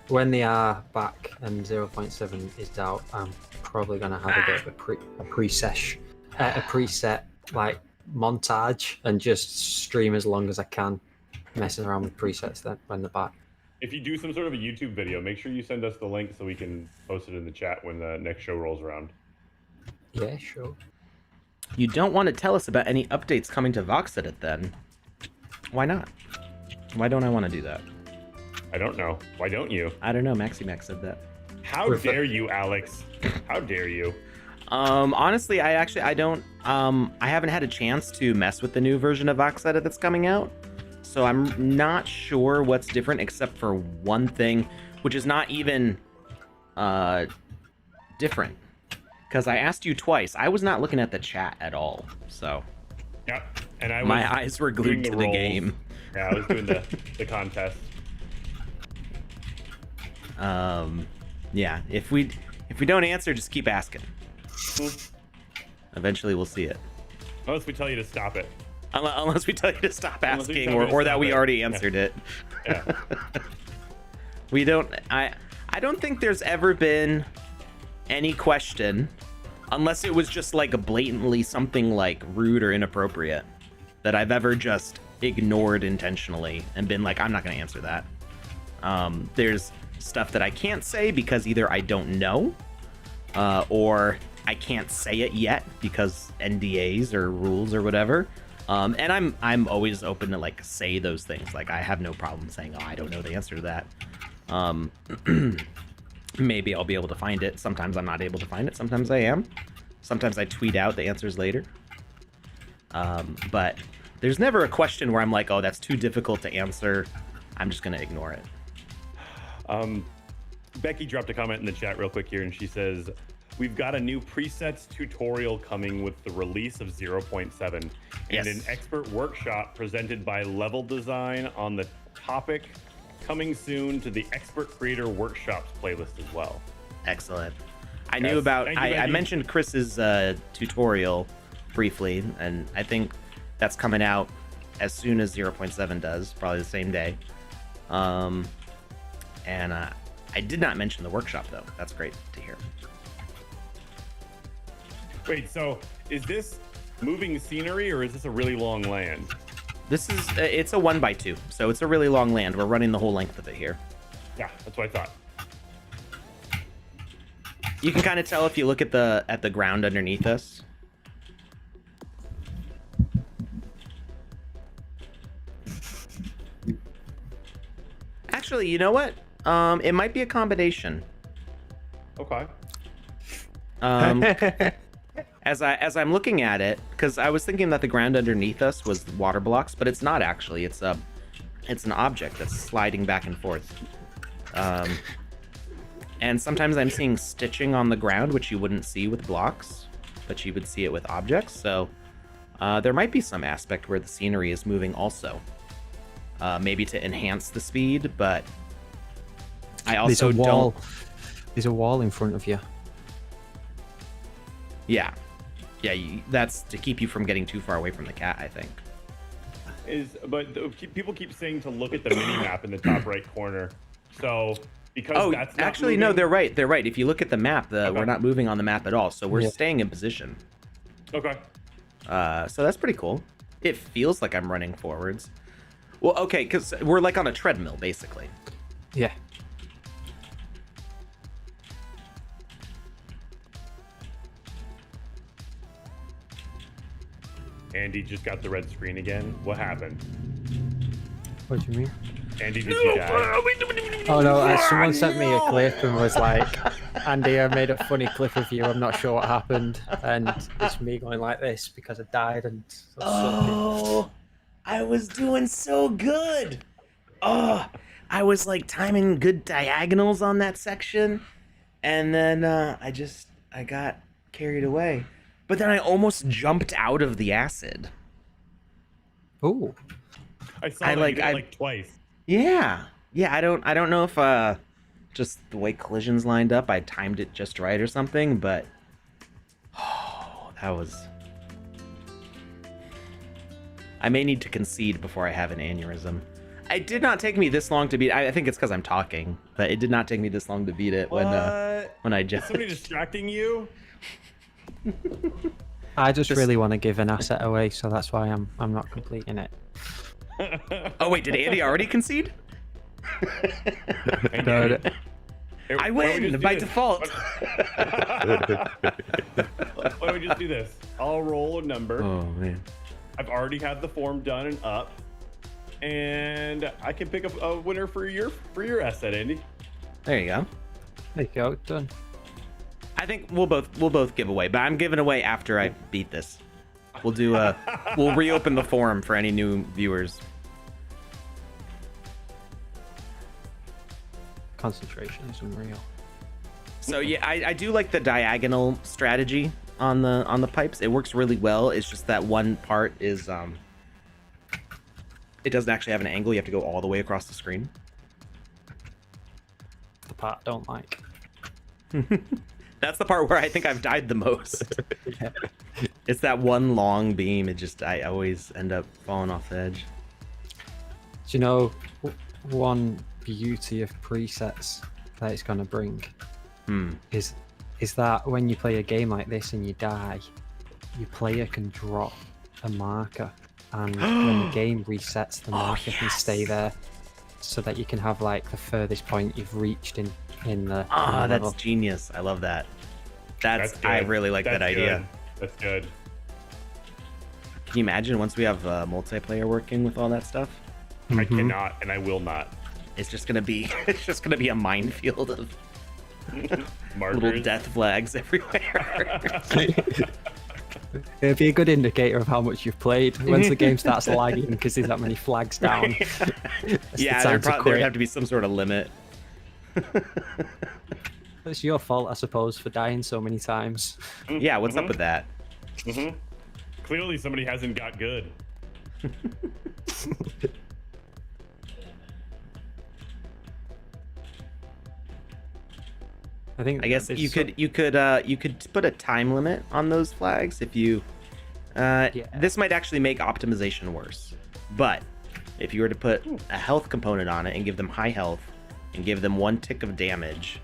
When they are back and 0.7 is out, I'm probably gonna have a bit of a preset like montage and just stream as long as I can, messing around with presets then when they're back. if you do some sort of a YouTube video, make sure you send us the link so we can post it in the chat when the next show rolls around. Yeah, sure. You don't want to tell us about any updates coming to VoxEdit then? Why not? Why don't I want to do that? I don't know. Why don't you? I don't know. Max said that. How dare you, Alex? How dare you? Honestly, I don't. I haven't had a chance to mess with the new version of VoxEdit that's coming out, so I'm not sure what's different except for one thing, which is not even different. Because I asked you twice. I was not looking at the chat at all, so. Yeah, and I was my eyes were glued to the rolls. game. Yeah, I was doing the contest. Yeah. If we don't answer, just keep asking. Eventually, we'll see it. Unless we tell you to stop it. Unless we tell you to stop Unless we asking, tell you to or that stop we it. already answered it. Yeah. We don't. I don't think there's ever been any question, unless it was just like a blatantly something like rude or inappropriate, that I've ever just ignored intentionally and been like, I'm not going to answer that. There's stuff that I can't say because either I don't know, or I can't say it yet because NDAs or rules or whatever. And I'm always open to like say those things. Like I have no problem saying, oh, I don't know the answer to that. Maybe I'll be able to find it. Sometimes I'm not able to find it. Sometimes I am. Sometimes I tweet out the answers later. But there's never a question where I'm like, oh, that's too difficult to answer. I'm just going to ignore it. Becky dropped a comment in the chat real quick here, and she says, we've got a new presets tutorial coming with the release of 0.7 and Yes. an expert workshop presented by Level Design on the topic, coming soon to the Expert Creator Workshops playlist as well. Excellent. I Yes. knew about, Thank you, I Becky. mentioned Chris's tutorial briefly, and I think that's coming out as soon as 0.7 does, probably the same day. And I did not mention the workshop, though. That's great to hear. Wait, so is this moving scenery or is this a really long land? This is, it's a 1x2, so it's a really long land. We're running the whole length of it here. Yeah, that's what I thought. You can kind of tell if you look at the ground underneath us. Actually, you know what? It might be a combination. Okay. As I'm looking at it, because I was thinking that the ground underneath us was water blocks, but it's not actually. It's an object that's sliding back and forth. And sometimes I'm seeing stitching on the ground, which you wouldn't see with blocks, but you would see it with objects. So there might be some aspect where the scenery is moving also. Maybe to enhance the speed, but I also don't. There's a wall in front of you. Yeah. Yeah, that's to keep you from getting too far away from the cat, I think. People keep saying to look at the mini map in the top right corner. So because that's not actually, moving, no, they're right. They're right. If you look at the map, Okay. we're not moving on the map at all, so we're Yeah. staying in position. Okay. So that's pretty cool. It feels like I'm running forwards. Well, okay, because we're like on a treadmill, basically. Yeah. Andy just got the red screen again. What happened? What do you mean? Andy, did you die? Oh no, someone sent me a clip and was like, Andy, I made a funny clip of you. I'm not sure what happened. And it's me going like this because I died and I was sulking. Oh, I was doing so good. Oh, I was like timing good diagonals on that section, and then I got carried away. But then I almost jumped out of the acid. Ooh. I saw I that like- you did it I- like twice. Yeah. I don't know if just the way collisions lined up, I timed it just right or something, but that was. I may need to concede before I have an aneurysm. It did not take me this long to beat. I think it's because I'm talking, but it did not take me this long to beat it when I Is just. somebody distracting you? I just really want to give an asset away, so that's why I'm not completing it. Oh wait, did Andy already concede? And No, Andy, I why don't we win just by do this? default. Why don't we just do this? I'll roll a number. Oh man. I've already had the form done and up, and I can pick up a winner for your asset, Andy. There you go. There you go, done. I think we'll both give away, but I'm giving away after I beat this. We'll do we'll reopen the forum for any new viewers. Concentration is unreal. So yeah, I do like the diagonal strategy on the pipes. It works really well. It's just that one part is it doesn't actually have an angle. You have to go all the way across the screen. The part I don't like. That's the part where I think I've died the most. Yeah. It's that one long beam. I always end up falling off the edge. Do you know one beauty of presets that it's going to bring is that when you play a game like this and you die, your player can drop a marker, and when the game resets, the marker can stay there, so that you can have like the furthest point you've reached in the That's level. genius. I love that. That's good. I really like that That's idea. good. That's good. Can you imagine once we have multiplayer working with all that stuff? I cannot, and I will not. It's just gonna be a minefield of Markers. little death flags everywhere. It'd be a good indicator of how much you've played once the game starts lagging because there's that many flags down. It's Yeah, the there'd time to quit. have to be some sort of limit. It's your fault, I suppose, for dying so many times. Yeah, what's up with that? Clearly, somebody hasn't got good. I I guess there's you could put a time limit on those flags if you. This might actually make optimization worse, but if you were to put a health component on it and give them high health and give them 1 tick of damage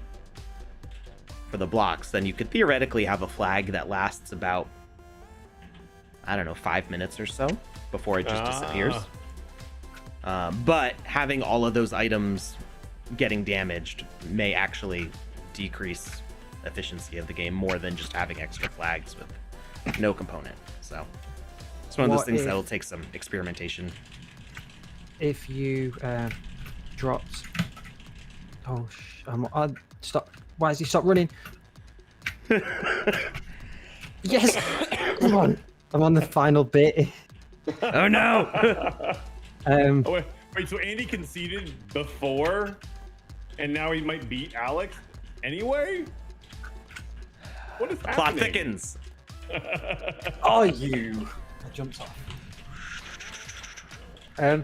for the blocks, then you could theoretically have a flag that lasts about, I don't know, 5 minutes or so before it just disappears. But having all of those items getting damaged may actually decrease efficiency of the game more than just having extra flags with no component. So it's one of those What things if- that'll take some experimentation. If you dropped... Oh, stop. Why has he stopped running? Yes! Come on. I'm on the final bit. Oh no! Oh, wait, so Andy conceded before, and now he might beat Alex anyway? What is happening? Plot thickens. Oh, you! I jumped off. No!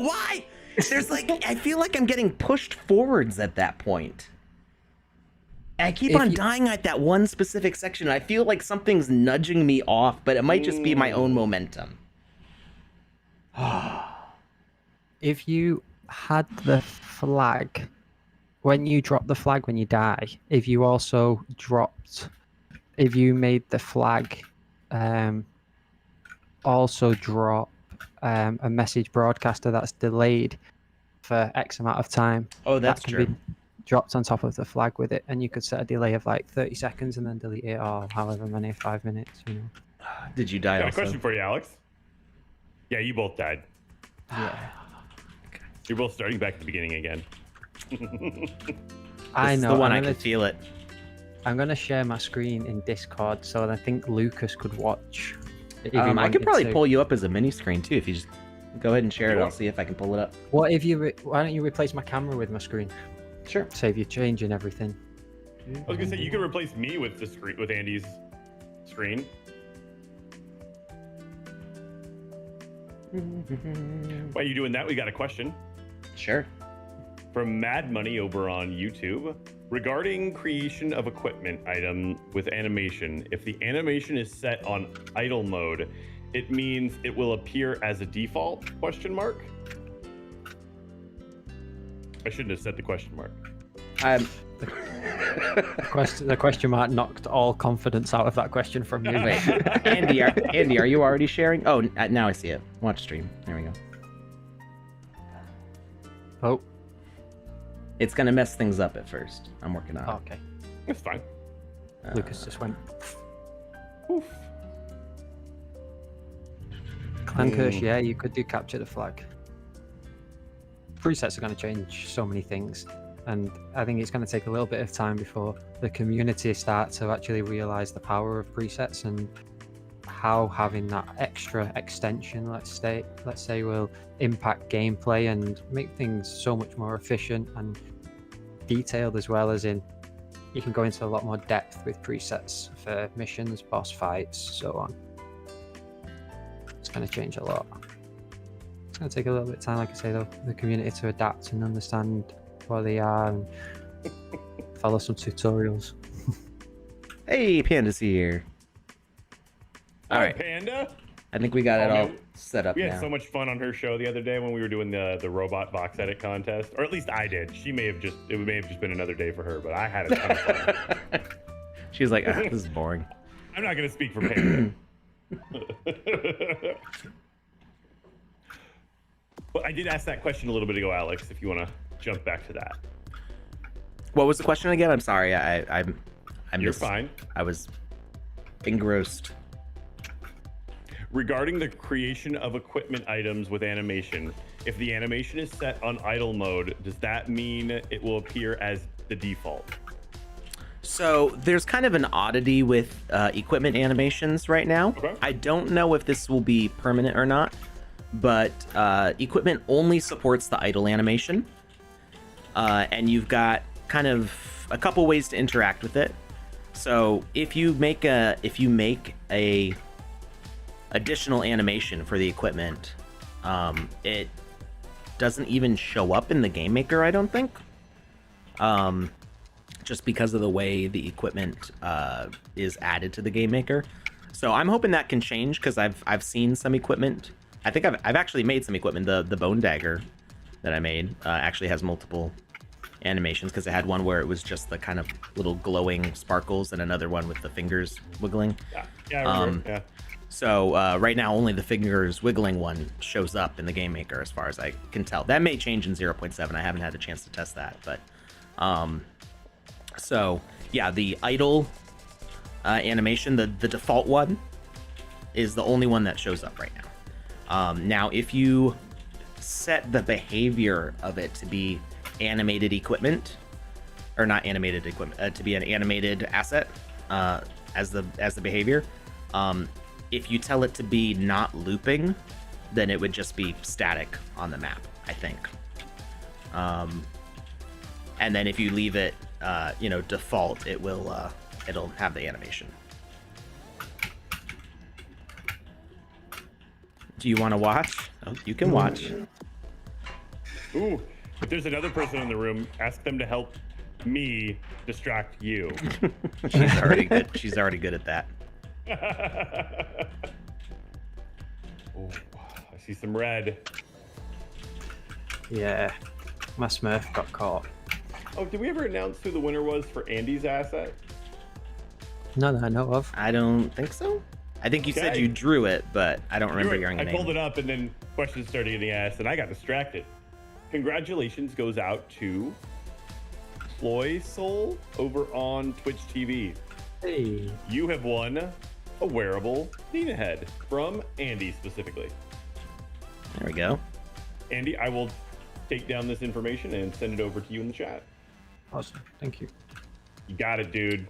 Why? There's like, I feel like I'm getting pushed forwards at that point. I keep If on you- dying at that one specific section. I feel like something's nudging me off, but it might just be my own momentum. If you had the flag, when you drop the flag when you die, if you made the flag also drop a message broadcaster that's delayed for X amount of time. Oh, that's that can true. be dropped on top of the flag with it, and you could set a delay of like 30 seconds and then delete it, or however many, 5 minutes, you know. Did you die Got a also? question for you, Alex. Yeah, you both died. Yeah. You're both starting back at the beginning again. I This is know. the one I'm I gonna- can feel it. I'm gonna share my screen in Discord, so I think Lucas could watch. If he I could wanted probably to. pull you up as a mini screen too if you just go ahead and share it. You I'll want- see if I can pull it up. What if you? Why don't you replace my camera with my screen? Sure. Save you changing everything. I was gonna say you could replace me with the screen with Andy's screen. While you doing that, we got a question Sure. from Mad Money over on YouTube regarding creation of equipment item with animation. If the animation is set on idle mode, it means it will appear as a default? Question mark. I shouldn't have said the question mark. The question mark knocked all confidence out of that question from you. Wait, Andy, are you already sharing? Oh, now I see it. Watch stream. There we go. Oh, It's gonna mess things up at first. I'm working on it. okay. It's fine. Lucas just went. Oof. Clankers, yeah, you could do capture the flag. Presets are going to change so many things, and I think it's going to take a little bit of time before the community start to actually realize the power of presets and how having that extra extension, let's say, will impact gameplay and make things so much more efficient and detailed, as well as in you can go into a lot more depth with presets for missions, boss fights, so on. It's going to change a lot. It's going to take a little bit of time, like I say, though, for the community to adapt and understand what they are and follow some tutorials. Hey, Panda's here. All Hi, right, Panda. I think we got it all man, set up We now. had so much fun on her show the other day when we were doing the robot VoxEdit contest, or at least I did. It may have just been another day for her, but I had a ton of fun. She was like, this is boring. I'm not going to speak for Panda. Well, I did ask that question a little bit ago, Alex, if you want to jump back to that. What was the question again? I'm sorry. I'm You're fine. I was engrossed. Regarding the creation of equipment items with animation, if the animation is set on idle mode, does that mean it will appear as the default? So there's kind of an oddity with equipment animations right now. Okay. I don't know if this will be permanent or not, but equipment only supports the idle animation, and you've got kind of a couple ways to interact with it. So if you make a additional animation for the equipment, it doesn't even show up in the Game Maker, I don't think. Just because of the way the equipment is added to the Game Maker. So I'm hoping that can change, because I've seen some equipment. I think I've actually made some equipment. The bone dagger that I made actually has multiple animations, because it had one where it was just the kind of little glowing sparkles and another one with the fingers wiggling. Yeah, I remember. Yeah. So right now only the fingers wiggling one shows up in the Game Maker, as far as I can tell. That may change in 0.7. I haven't had a chance to test that, but so yeah, the idle animation, the default one, is the only one that shows up right now. Now, if you set the behavior of it to be animated equipment, or not animated equipment, to be an animated asset as the behavior, if you tell it to be not looping, then it would just be static on the map, I think. And then if you leave it, default, it'll have the animation. Do you want to watch? Oh, you can watch. Ooh, if there's another person in the room, ask them to help me distract you. She's already good. She's already good at that. Oh, I see some red. Yeah, my Smurf got caught. Oh, did we ever announce who the winner was for Andy's asset? None that I know of. I don't think so. I think you said Okay. you drew it, but I don't remember hearing a I name. pulled it up, and then questions started getting asked, and I got distracted. Congratulations goes out to Ploy Soul over on Twitch TV. Hey. You have won a wearable Nina head from Andy specifically. There we go. Andy, I will take down this information and send it over to you in the chat. Awesome. Thank you. You got it, dude.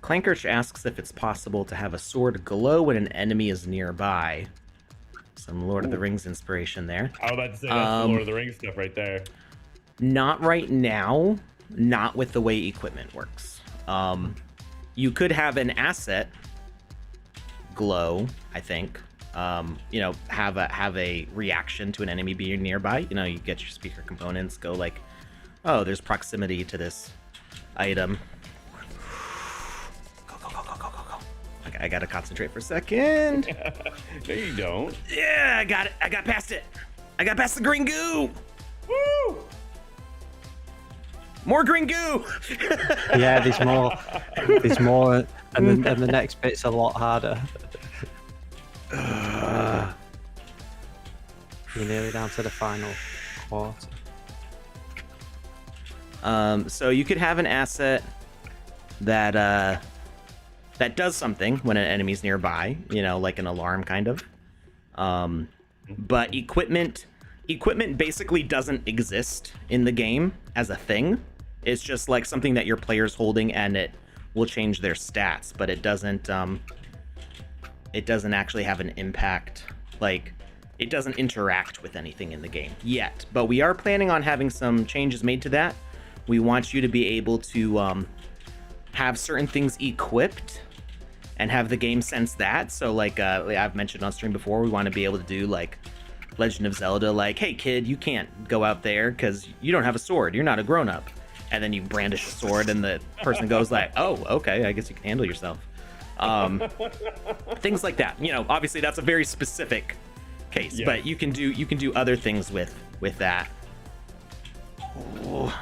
Clankerch asks if it's possible to have a sword glow when an enemy is nearby. Some Lord of the Rings inspiration there. I was about to say that's the Lord of the Rings stuff right there. Not right now. Not with the way equipment works. You could have an asset glow, I think. Have a reaction to an enemy being nearby. You get your speaker components, go like, oh, there's proximity to this item. Go. I gotta concentrate for a second. No, you don't. Yeah, I got it. I got past it. I got past the green goo. Woo! More green goo. Yeah, there's more, and the next bit's a lot harder. You're nearly down to the final quarter. So you could have an asset that that does something when an enemy's nearby, you know, like an alarm kind of. But equipment basically doesn't exist in the game as a thing. It's just like something that your player's holding, and it will change their stats, but it doesn't actually have an impact. Like, it doesn't interact with anything in the game yet. But we are planning on having some changes made to that. We want you to be able to have certain things equipped and have the game sense that. So like I've mentioned on stream before, we want to be able to do like Legend of Zelda, like, hey kid, you can't go out there because you don't have a sword, you're not a grown-up. And then you brandish a sword and the person goes like, oh, okay, I guess you can handle yourself. Things like that. You know, obviously that's a very specific case, Yeah. but you can do other things with that. Oh,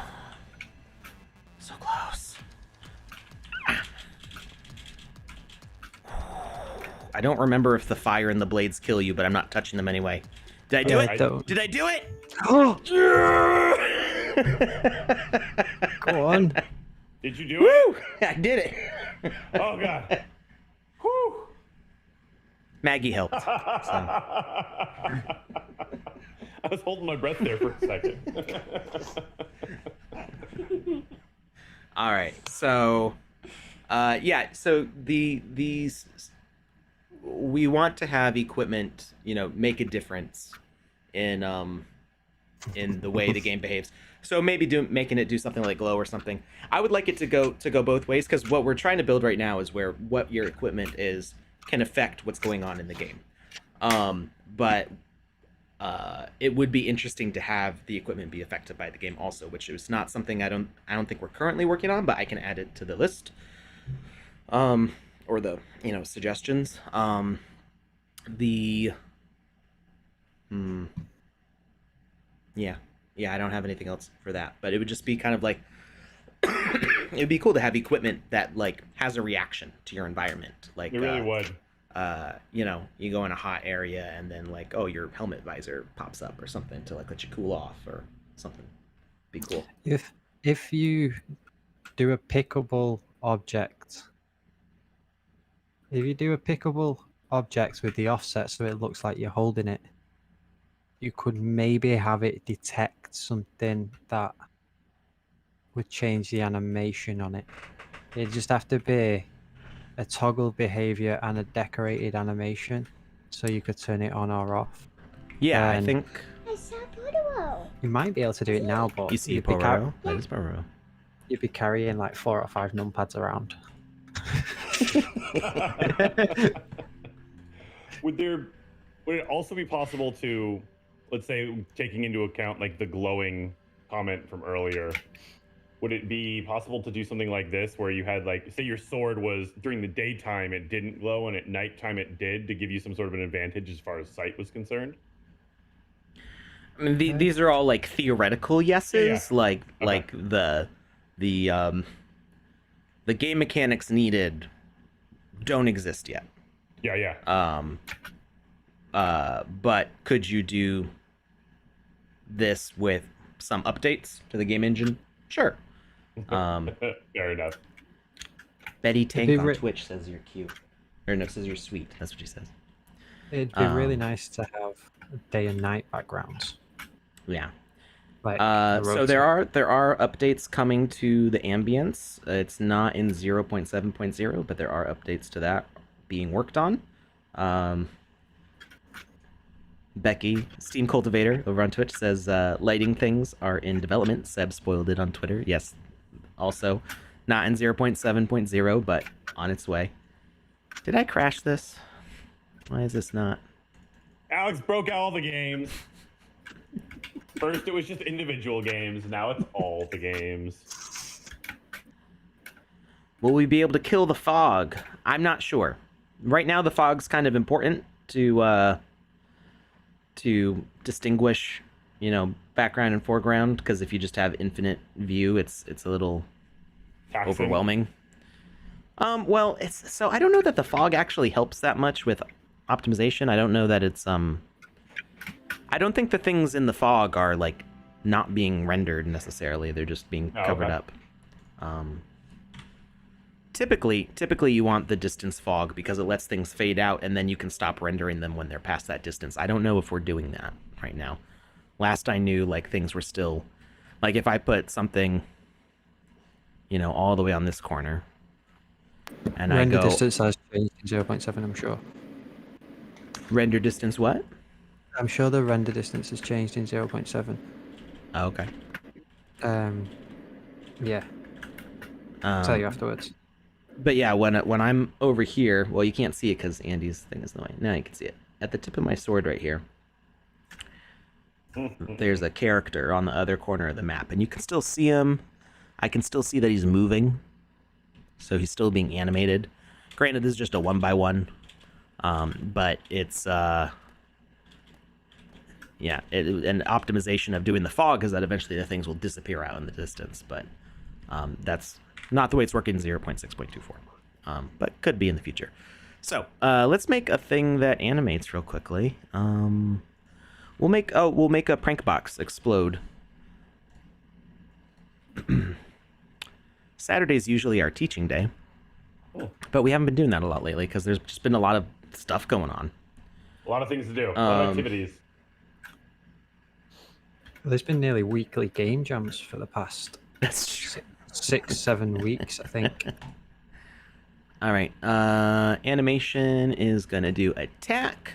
so close. I don't remember if the fire and the blades kill you, but I'm not touching them anyway. Did I do it? don't. Did I do it? Oh, go on. Did you do it? Woo! I did it. Oh god. Whew. Maggie helped. So. I was holding my breath there for a second. All right. So, yeah. So these we want to have equipment, you know, make a difference in the way the game behaves. So maybe making it do something like glow or something. I would like it to go both ways, because what we're trying to build right now is where what your equipment is can affect what's going on in the game. But it would be interesting to have the equipment be affected by the game also, which is not something I don't think we're currently working on, but I can add it to the list. Or the, you know, suggestions. Yeah, I don't have anything else for that, but it would just be kind of like, it would be cool to have equipment that like has a reaction to your environment. Like, It really would. you know, you go in a hot area and then like, oh, your helmet visor pops up or something to like let you cool off or something. Be cool. If you do a pickable object, with the offset so it looks like you're holding it, you could maybe have it detect something that would change the animation on it. It'd just have to be a toggle behavior and a decorated animation, so you could turn it on or off. Yeah, I And think I saw Pororo. you might be able to do it now, but you see you'd be, Pororo. That is Pororo. you'd be carrying like 4 or 5 numpads around. Would it also be possible to, let's say, taking into account like the glowing comment from earlier, would it be possible to do something like this where you had like, say your sword was during the daytime it didn't glow and at nighttime it did, to give you some sort of an advantage as far as sight was concerned? I mean, these are all like theoretical yeses. Yeah. Like Okay. like the game mechanics needed don't exist yet. Yeah. But could you do this with some updates to the game engine? Sure. Fair enough. Betty be Tank on re- Twitch says you're cute. Or no, says you're sweet. That's what she says. It'd be really Um, nice to have day and night backgrounds. Yeah. Like So there are updates coming to the ambience. It's not in 0.7.0, but there are updates to that being worked on. Becky, Steam Cultivator over on Twitch says lighting things are in development. Seb spoiled it on Twitter. Yes, also not in 0.7.0, but on its way. Did I crash this? Why is this not? Alex broke all the games. First it was just individual games, now it's all the games. Will we be able to kill the fog? I'm not sure. Right now, the fog's kind of important to distinguish, you know, background and foreground. Because if you just have infinite view, it's a little Taxing. overwhelming. Well, so I don't know that the fog actually helps that much with optimization. I don't know that it's I don't think the things in the fog are like not being rendered necessarily. They're just being covered okay. up. Typically you want the distance fog because it lets things fade out and then you can stop rendering them when they're past that distance. I don't know if we're doing that right now. Last I knew, like, things were still, like, if I put something, you know, all the way on this corner and Render I go distance has changed in 0.7, I'm sure. render distance what? I'm sure the render distance has changed in 0.7. Oh, okay. Yeah. I'll tell you afterwards. But yeah, when I'm over here, well, you can't see it because Andy's thing is in the way. Now you can see it. At the tip of my sword right here, there's a character on the other corner of the map, and you can still see him. I can still see that he's moving, so he's still being animated. Granted, this is just a 1x1, but it's yeah, an optimization of doing the fog is that eventually the things will disappear out in the distance, but that's not the way it's working in 0.6.24, but could be in the future. So let's make a thing that animates real quickly. We'll make a prank box explode. Saturday's usually our teaching day, but we haven't been doing that a lot lately because there's just been a lot of stuff going on. A lot of things to do. A lot of activities. There's been nearly weekly game jams for the past That's true. 6-7 weeks, I think. All right. Animation is gonna do attack,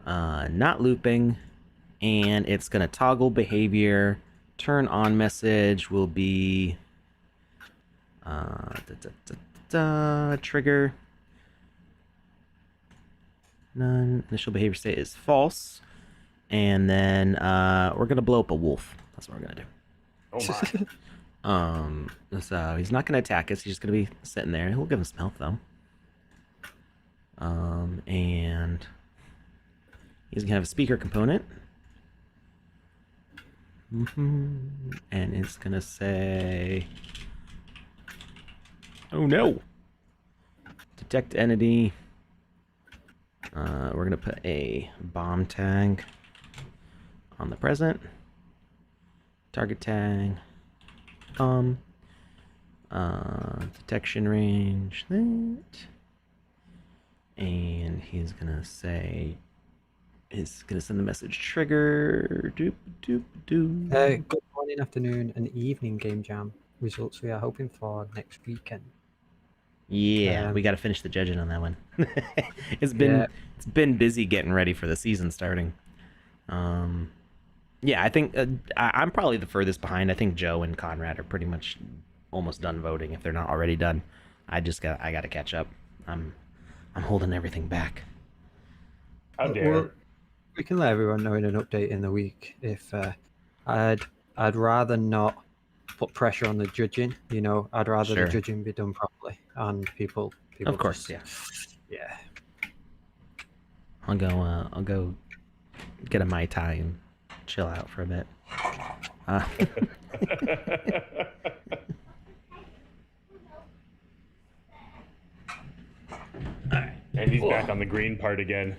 not looping, and it's gonna toggle behavior. Turn on message will be trigger. None. Initial behavior state is false, and then we're gonna blow up a wolf. That's what we're gonna do. Oh my. So he's not gonna attack us. He's just gonna be sitting there. We'll give him some health though. And he's gonna have a speaker component. And it's gonna say, "Oh no!" Detect entity. We're gonna put a bomb tag on the present. Target tag. Detection range. That. And he's gonna say, he's gonna send the message trigger. Doop doop doop. Good morning, afternoon, and evening game jam results we are hoping for next weekend. Yeah, we got to finish the judging on that one. It's been busy getting ready for the season starting. Yeah, I think I'm probably the furthest behind. I think Joe and Conrad are pretty much almost done voting if they're not already done. I got to catch up. I'm holding everything back. How dare. Well, we can let everyone know in an update in the week. If I'd rather not put pressure on the judging. You know, I'd rather Sure. the judging be done properly and people. Of course, just, yeah. I'll go get a Mai Tai and chill out for a bit. And he's back on the green part again.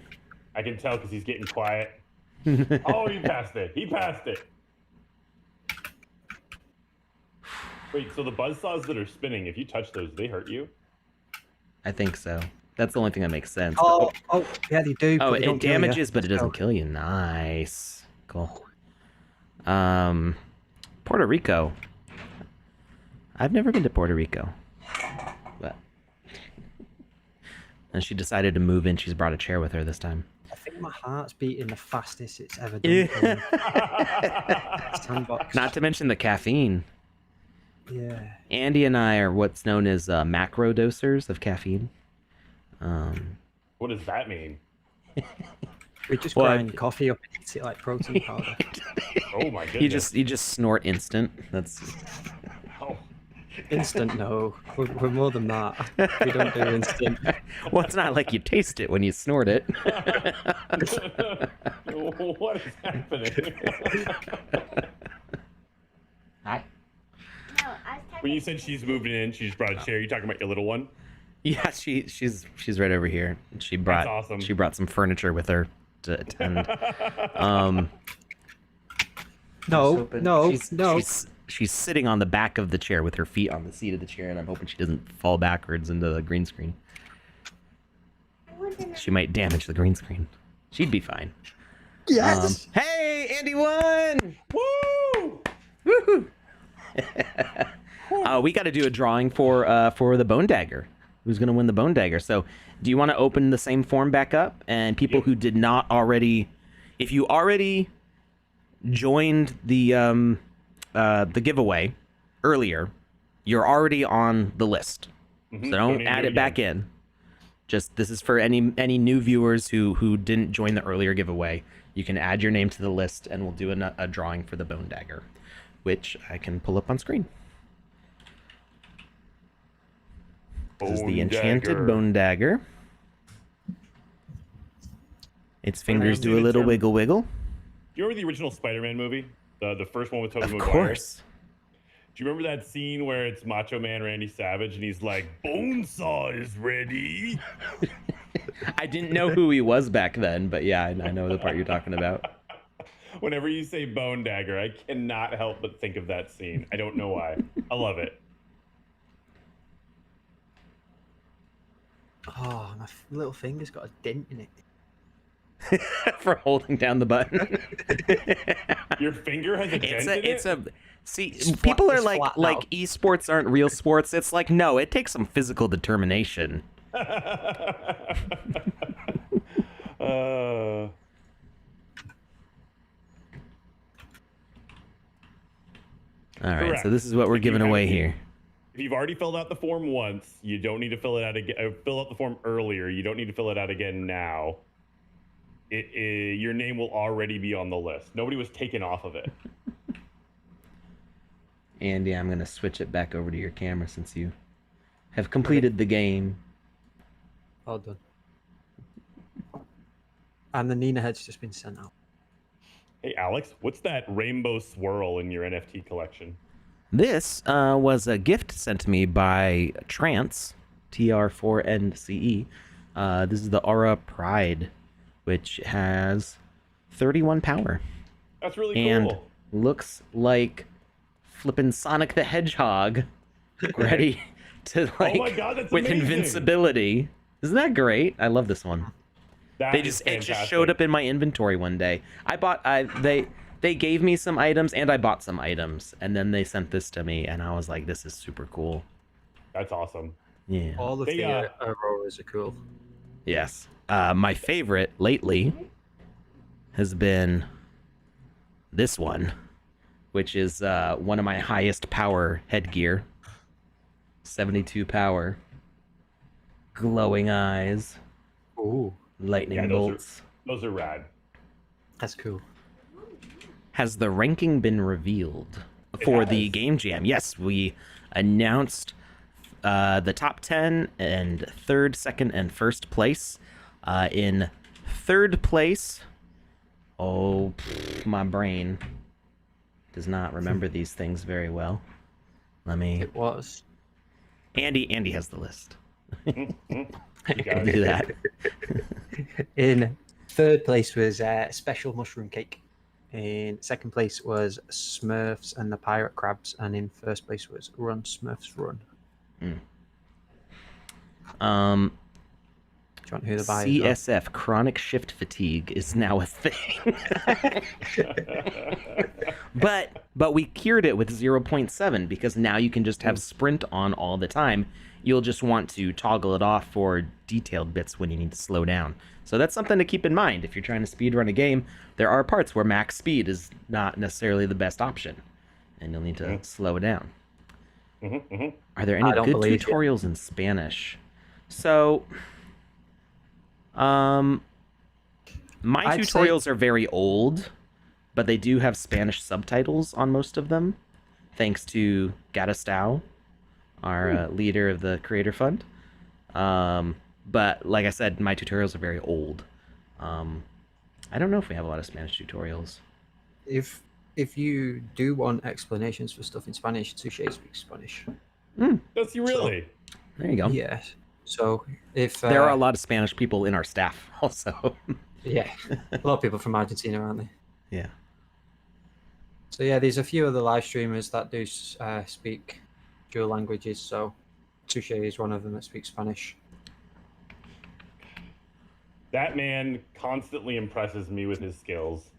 I can tell because he's getting quiet. Oh, he passed it. He passed it. Wait, so the buzzsaws that are spinning, if you touch those, they hurt you? I think so. That's the only thing that makes sense. Oh, yeah, they do. Oh, but they don't it kill you. damages, but it doesn't Oh. kill you. Nice. Cool. Puerto Rico. I've never been to Puerto Rico. But and she decided to move in. She's brought a chair with her this time. I think my heart's beating the fastest it's ever done. for me. Sandbox. Not to mention the caffeine. Yeah. Andy and I are what's known as macro dosers of caffeine. What does that mean? We just Well, grind coffee up and eat it like protein powder. Oh my goodness. You just snort instant. That's Oh. Instant, no. We're more than that. We don't do instant. well, it's not like you taste it when you snort it. What is happening? Hi. No, I was When you said she's moving in, she just brought a chair. You talking about your little one? Yeah, she's right over here. She brought awesome. She brought some furniture with her to attend. No, no, no. She's sitting on the back of the chair with her feet on the seat of the chair, and I'm hoping she doesn't fall backwards into the green screen. She might damage the green screen. She'd be fine. Yes. Hey, Andy won! Woo! Woohoo! We got to do a drawing for the Bone Dagger. Who's going to win the Bone Dagger? So, do you want to open the same form back up? And people who did not already, if you already joined the giveaway earlier, you're already on the list. So don't add it back in. Just this is for any new viewers who didn't join the earlier giveaway. You can add your name to the list, and we'll do a drawing for the Bone Dagger, which I can pull up on screen. This is the enchanted Bone Dagger. Its fingers do a little wiggle wiggle. You remember the original Spider-Man movie? The first one with Tobey Maguire? Of course. Do you remember that scene where it's Macho Man Randy Savage and he's like, Bonesaw is ready? I didn't know who he was back then, but yeah, I know the part you're talking about. Whenever you say Bone Dagger, I cannot help but think of that scene. I don't know why. I love it. Oh, my little finger's got a dent in it. For holding down the button. Your finger has a dent in it? See, It's people flat- are it's like flat like now. esports aren't real sports. It's like, no, it takes some physical determination. All right, Correct. so this is what we're If you giving away haven't- here. If you've already filled out the form once, you don't need to fill it out again. Fill out the form earlier. You don't need to fill it out again now. Your name will already be on the list. Nobody was taken off of it. Andy, I'm going to switch it back over to your camera since you have completed the game. Well done. And the Nina head's just been sent out. Hey, Alex, what's that rainbow swirl in your NFT collection? This was a gift sent to me by Trance, TR4NCE. This is the Aura Pride, which has 31 power. That's really And cool. looks like flippin' Sonic the Hedgehog ready to, like, Oh my God, that's with amazing. invincibility. Isn't that great? I love this one. That It is just showed up in my inventory one day. They gave me some items and I bought some items, and then they sent this to me, and I was like, this is super cool. That's awesome. Yeah. All of They, the Auroras are cool. Yes. My favorite lately has been this one, which is one of my highest power headgear. 72 power. Glowing eyes. Ooh, Lightning Yeah, bolts. Those are rad. that's cool. Has the ranking been revealed for the has. Game Jam? Yes, we announced the top 10 and third, second, and first place. In third place, my brain does not remember these things very well. Let me. It was. Andy has the list. You I'll got do it. that. In third place was Special Mushroom Cake. In second place was Smurfs and the Pirate Crabs. And in first place was Run Smurfs Run. Um, Do you want to hear the buyers? CSF, chronic shift fatigue, is now a thing. but we cured it with 0.7 because now you can just have sprint on all the time. You'll just want to toggle it off for detailed bits when you need to slow down. So that's something to keep in mind. If you're trying to speedrun a game, there are parts where max speed is not necessarily the best option, and you'll need to slow down. Are there any I don't good believe you. tutorials in Spanish? So, my I'd say- tutorials are very old, but they do have Spanish subtitles on most of them, thanks to Gatastau, our leader of the Creator Fund. But like I said, my tutorials are very old. I don't know if we have a lot of Spanish tutorials. If you do want explanations for stuff in Spanish, Touche speaks Spanish. Does he really? There you go. Yes. So if There are a lot of Spanish people in our staff also. yeah, a lot of people from Argentina, aren't they? Yeah. So yeah, there's a few other live streamers that do speak dual languages. So Touche is one of them that speaks Spanish. That man constantly impresses me with his skills.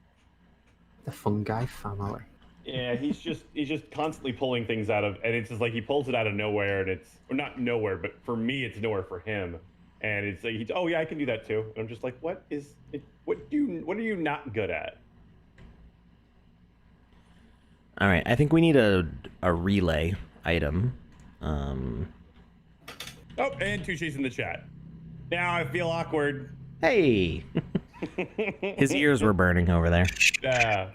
The Fungi family. Yeah, he's just constantly pulling things out of, and it's just like he pulls it out of nowhere, and it's or not nowhere, but for me, it's nowhere for him. And it's like, oh yeah, I can do that too. And I'm just like, what are you not good at? All right, I think we need a relay item. Oh, and Touche's in the chat. Now I feel awkward. Hey, his ears were burning over there. Yeah.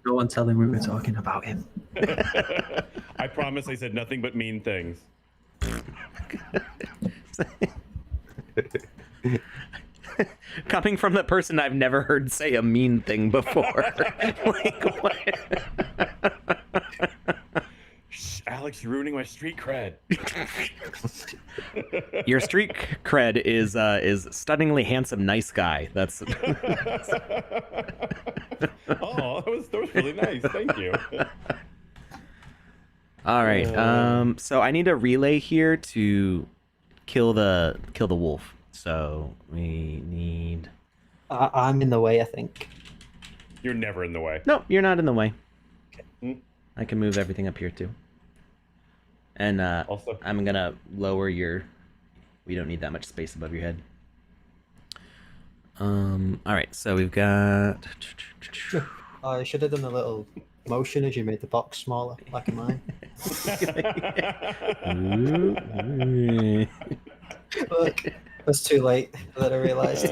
No one tell him we were talking about him. I promise I said nothing but mean things. Coming from the person I've never heard say a mean thing before. Like, what? Shh, Alex, you're ruining my street cred. Your street cred is stunningly handsome, nice guy. That's. Oh, that was really nice. Thank you. All right. So I need a relay here to kill the wolf. So we need. I'm in the way, I think. You're never in the way. No, you're not in the way. Okay. I can move everything up here too. And Also, I'm gonna lower your. We don't need that much space above your head. All right. So we've got. I should have done a little motion as you made the box smaller, like in mine. Look, that's too late. That I realized.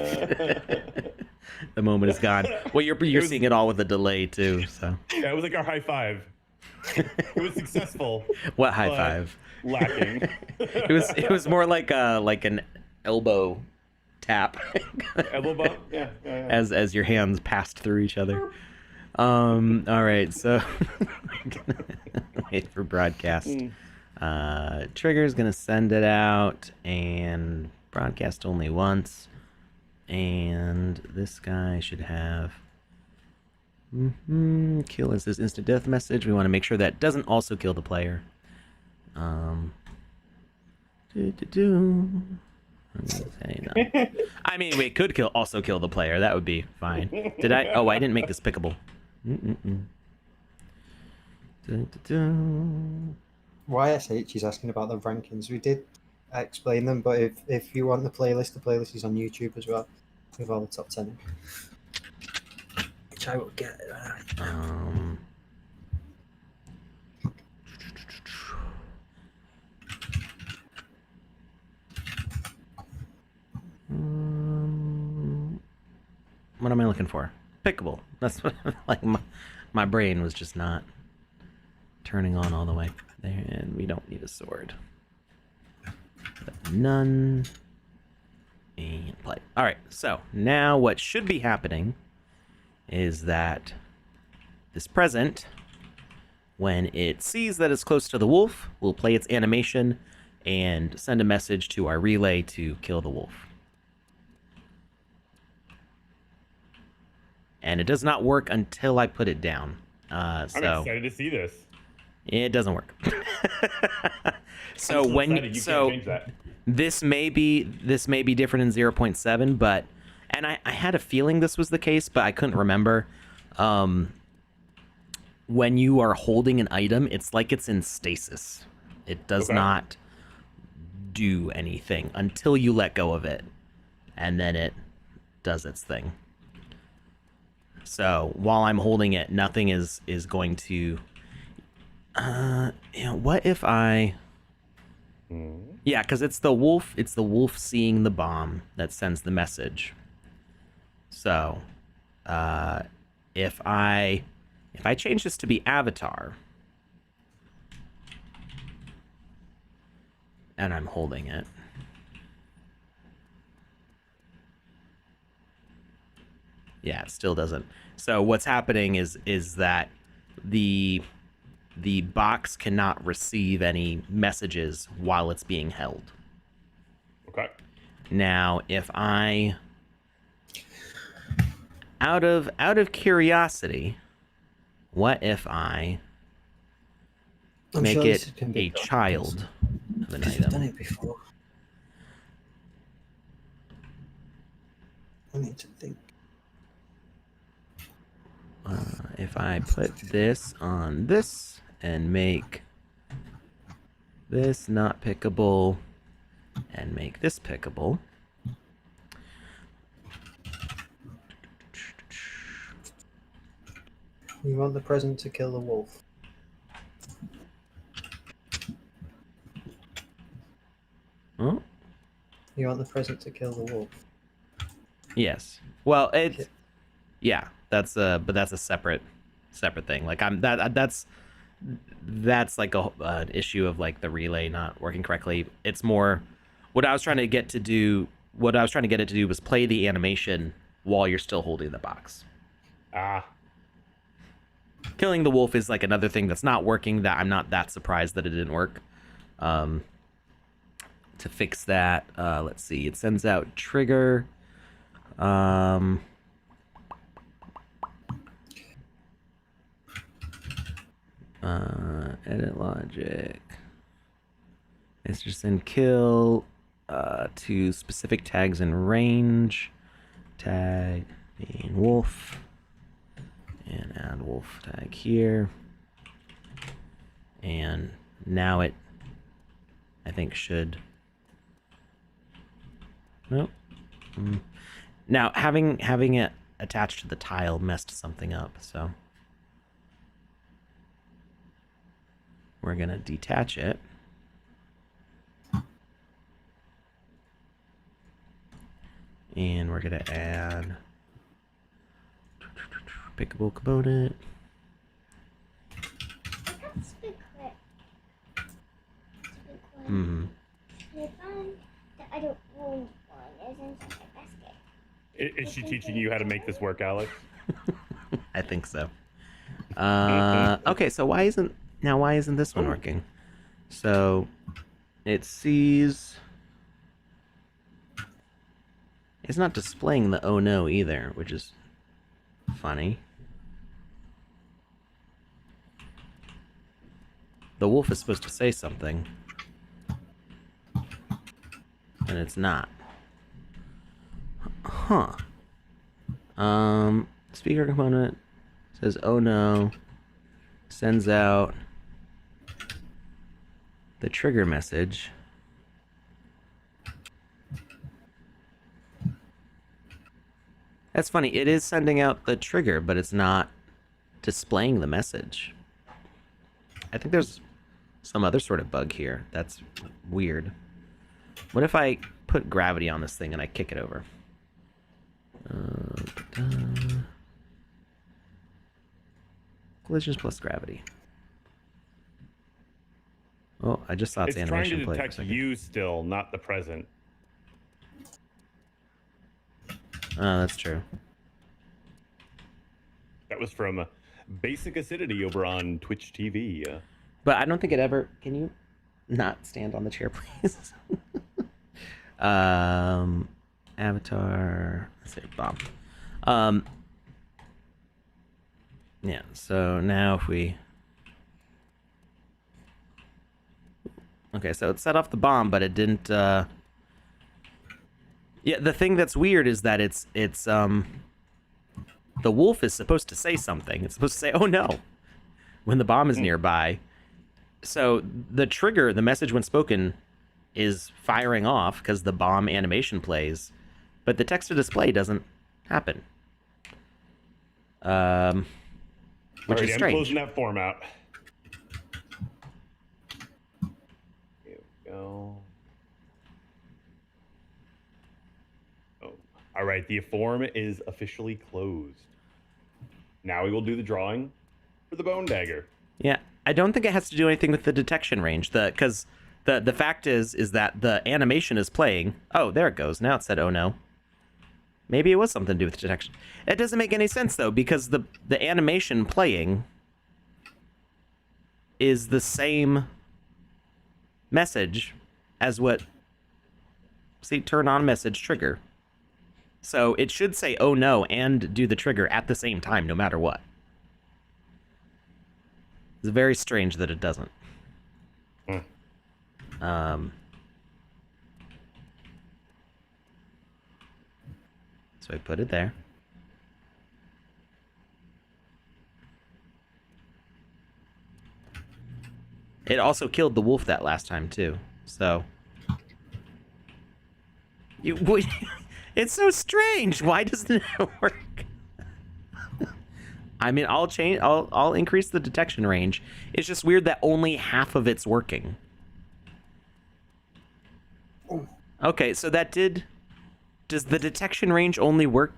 The moment is gone. Well, you're seeing it all with a delay too. So. Yeah, it was like our high five. It was successful. What high but five? Lacking. It was more like an elbow tap. Elbow bump? Yeah. As your hands passed through each other. All right, so wait for broadcast. Trigger's gonna send it out and broadcast only once. And this guy should have kill as this instant death message. We want to make sure that doesn't also kill the player. I'm gonna say no. I mean, we could also kill the player. That would be fine. Did I? Oh, I didn't make this pickable. YSH is asking about the rankings. We did explain them, but if you want the playlist is on YouTube as well, with all the top 10. Which I will get. What am I looking for? Pickable. That's what like my brain was just not turning on all the way there, and we don't need a sword. But none. And play. All right. So now what should be happening is that this present, when it sees that it's close to the wolf, will play its animation and send a message to our relay to kill the wolf. And it does not work until I put it down. I'm excited to see this. It doesn't work. So I'm so when excited. You can't change that. this may be different in 0.7, but I had a feeling this was the case, but I couldn't remember. When you are holding an item, it's like it's in stasis. It does not do anything until you let go of it, and then it does its thing. So while I'm holding it, nothing is going to. What if I? Yeah, because it's the wolf. It's the wolf seeing the bomb that sends the message. So, if I change this to be avatar, and I'm holding it. Yeah, it still doesn't. So what's happening is that the box cannot receive any messages while it's being held. Okay. Now, if I out of curiosity, what if I I'm make sure it this can be a done, child of an because we've done item? it before. I need to think. If I put this on this and make this not pickable and make this pickable. You want the present to kill the wolf. Oh, You want the present to kill the wolf. yes. Well, it. Okay. Yeah, that's but that's a separate thing. Like that's like an issue of like the relay not working correctly. It's more what I was trying to get to do. What I was trying to get it to do was play the animation while you're still holding the box. Ah, Killing the wolf is like another thing that's not working. That I'm not that surprised that it didn't work. To fix that, let's see. It sends out trigger. Edit logic. It's just send kill to specific tags in range. Tag being wolf. And add wolf tag here. And now it, I think, should. Nope. Now having it attached to the tile messed something up, so we're gonna detach it. And we're gonna add pickable component. That's big quick. Hmm. I found that I don't want one is inside my basket. is she teaching you how to make this work, Alex? I think so. Okay, so why isn't this one working? So it sees it's not displaying the oh no either, which is funny. The wolf is supposed to say something, and it's not. Huh. Speaker component says oh no, sends out the trigger message. That's funny. It is sending out the trigger, but it's not displaying the message. I think there's some other sort of bug here. That's weird. What if I put gravity on this thing and I kick it over? Collisions plus gravity. Oh, I just saw its It's trying to animation play for a detect second. you still, not the present. Oh, that's true. That was from Basic Acidity over on Twitch TV. But I don't think it ever. Can you not stand on the chair, please? Avatar. Let's say bomb. Yeah. So now if we. Okay, so it set off the bomb, but it didn't. Yeah, the thing that's weird is that it's the wolf is supposed to say something. It's supposed to say, "Oh no," when the bomb is nearby. So the trigger, the message when spoken, is firing off because the bomb animation plays, but the text to display doesn't happen. Which Alrighty, is I'm strange. closing that form out. Here we go. Oh, all right. The form is officially closed. Now we will do the drawing for the bone dagger. Yeah, I don't think it has to do anything with the detection range. Because the fact is that the animation is playing. Oh, there it goes. Now it said, "Oh no." Maybe it was something to do with detection. It doesn't make any sense though, because the animation playing is the same message as what. See, turn on message trigger. So it should say "Oh no" and do the trigger at the same time, no matter what. It's very strange that it doesn't. So I put it there. It also killed the wolf that last time too. So it's so strange. Why doesn't it work? I mean, I'll increase the detection range. It's just weird that only half of it's working. Okay, so does the detection range only work,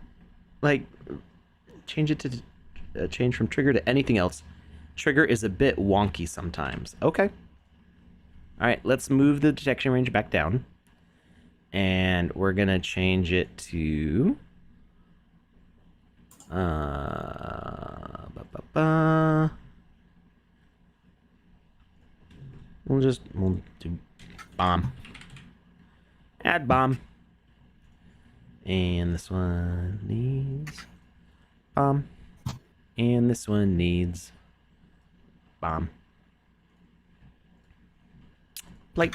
like, change it to change from trigger to anything else? Trigger is a bit wonky sometimes. Okay. All right, let's move the detection range back down. And we're going to change it to... We'll do bomb. Add bomb. And this one needs bomb. And this one needs bomb. Plate.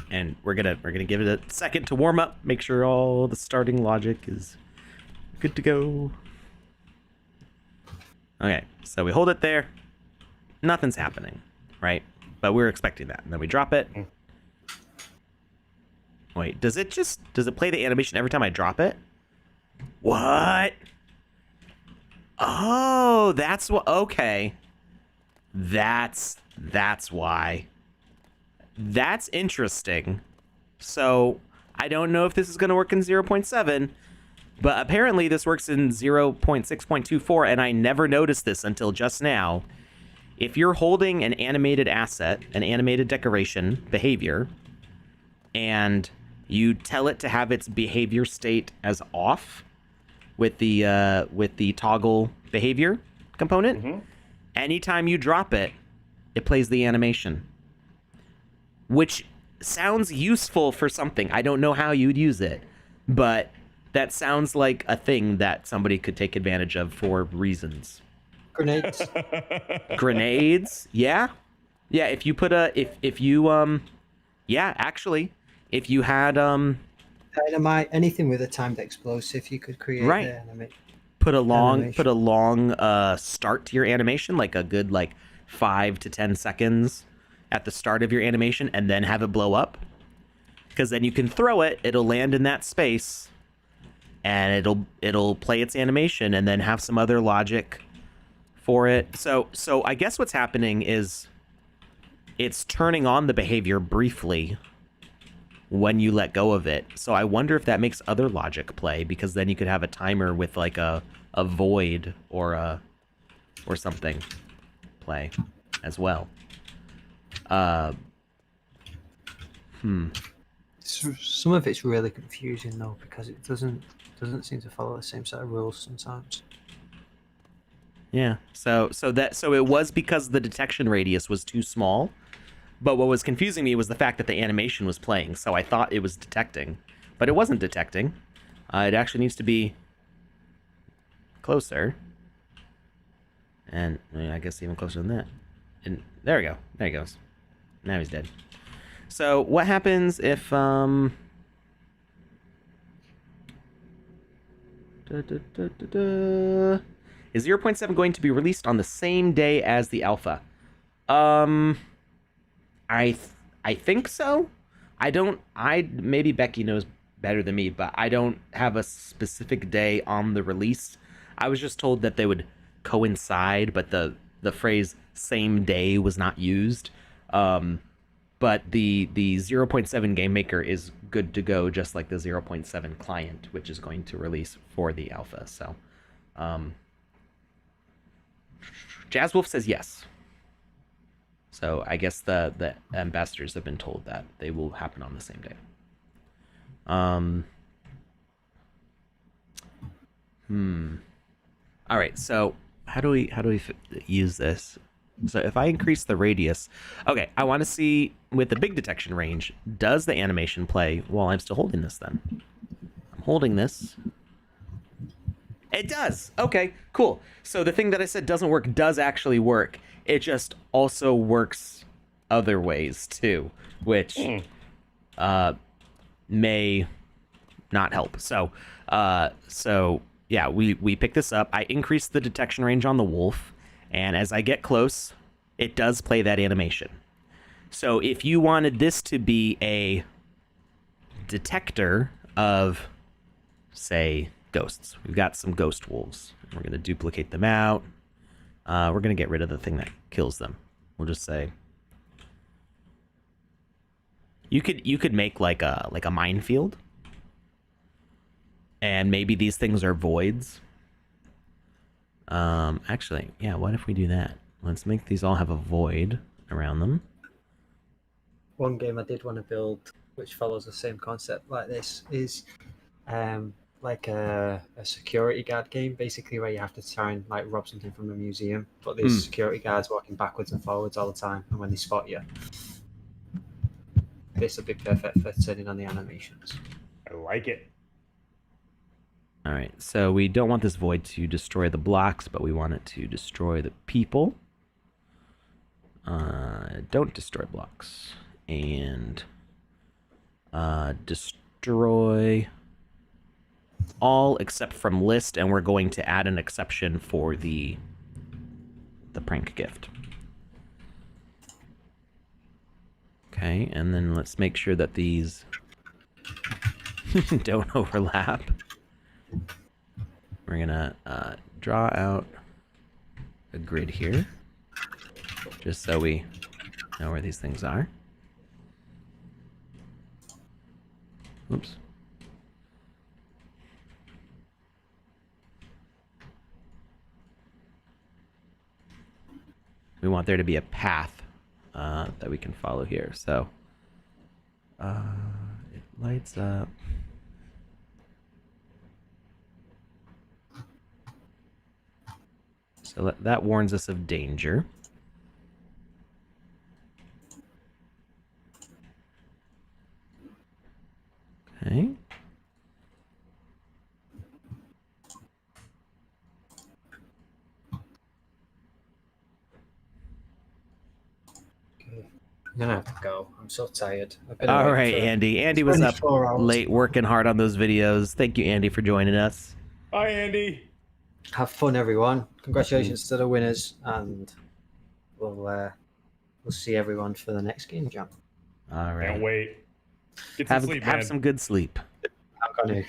And we're gonna give it a second to warm up, make sure all the starting logic is good to go. Okay, so we hold it there. Nothing's happening, right? But we're expecting that. And then we drop it. Wait, does it play the animation every time I drop it? What? Oh, that's what. Okay. That's why. That's interesting. So I don't know if this is going to work in 0.7, but apparently this works in 0.6.24, and I never noticed this until just now. If you're holding an animated asset, an animated decoration behavior, and you tell it to have its behavior state as off with the toggle behavior component, anytime you drop it, it plays the animation. Which sounds useful for something. I don't know how you'd use it, but that sounds like a thing that somebody could take advantage of for reasons. Grenades. Grenades? Yeah. Yeah, if you put if you yeah, actually, if you had Dynamite, anything with a timed explosive, you could create right. the animation. Put a long start to your animation, like a good 5 to 10 seconds at the start of your animation, and then have it blow up, because then you can throw it, it'll land in that space, and it'll play its animation and then have some other logic for it. So I guess what's happening is it's turning on the behavior briefly when you let go of it. So I wonder if that makes other logic play, because then you could have a timer with like a void or something play as well. Some of it's really confusing though, because it doesn't seem to follow the same set of rules sometimes. Yeah. So it was because the detection radius was too small. But what was confusing me was the fact that the animation was playing, so I thought it was detecting, but it wasn't detecting. It actually needs to be closer, and I guess even closer than that. And there we go. There he goes. Now he's dead. So what happens if Is 0.7 going to be released on the same day as the alpha? I think so. Maybe Becky knows better than me, but I don't have a specific day on the release. I was just told that they would coincide, but the phrase same day was not used. But the 0.7 Game Maker is good to go, just like the 0.7 client, which is going to release for the alpha. So Jazzwolf says yes. So I guess the ambassadors have been told that they will happen on the same day. All right. So how do we use this? So if I increase the radius, okay, I want to see with the big detection range, does the animation play while I'm still holding this? Then I'm holding this, It does. Okay, cool. So the thing that I said doesn't work does actually work. It just also works other ways too, which may not help. So yeah, we pick this up. I increase the detection range on the wolf, and as I get close, it does play that animation. So if you wanted this to be a detector of, say, ghosts, we've got some ghost wolves. We're going to duplicate them out. We're going to get rid of the thing that kills them. We'll just say you could make like a minefield, and maybe these things are voids. Actually, yeah, what if we do that? Let's make these all have a void around them. One game I did want to build, which follows the same concept like this, is like a security guard game, basically, where you have to try and like rob something from a museum, but there's security guards walking backwards and forwards all the time, and when they spot you, this would be perfect for turning on the animations. I like it. All right, so we don't want this void to destroy the blocks, but we want it to destroy the people. Don't destroy blocks. And destroy all except from list, and we're going to add an exception for the prank gift. Okay, and then let's make sure that these don't overlap. We're gonna draw out a grid here, just so we know where these things are. Oops. We want there to be a path that we can follow here. So it lights up. So that warns us of danger. Okay. I'm gonna have to go. I'm so tired. All right, Andy. Andy was up 24 hours. late working hard on those videos. Thank you, Andy, for joining us. Hi, Andy. Have fun, everyone. Congratulations to the winners, and we'll see everyone for the next game jam. All right. Can't wait. Get some sleep, have man. some good sleep. I'm gonna.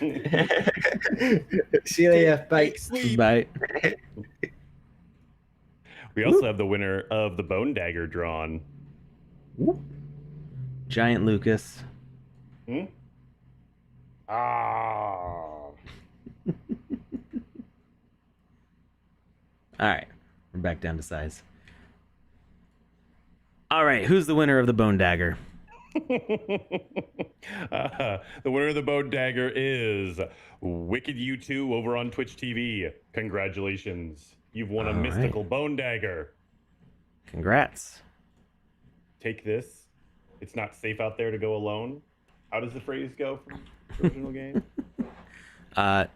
See you later. Bye. Sleep. Bye. We also have the winner of the Bone Dagger drawn. Giant Lucas. Ah. All right, we're back down to size. All right, who's the winner of the Bone Dagger? The winner of the Bone Dagger is Wicked U2 over on Twitch TV. Congratulations. You've won a All mystical right. Bone Dagger. Congrats. Take this. It's not safe out there to go alone. How does the phrase go from the original game? I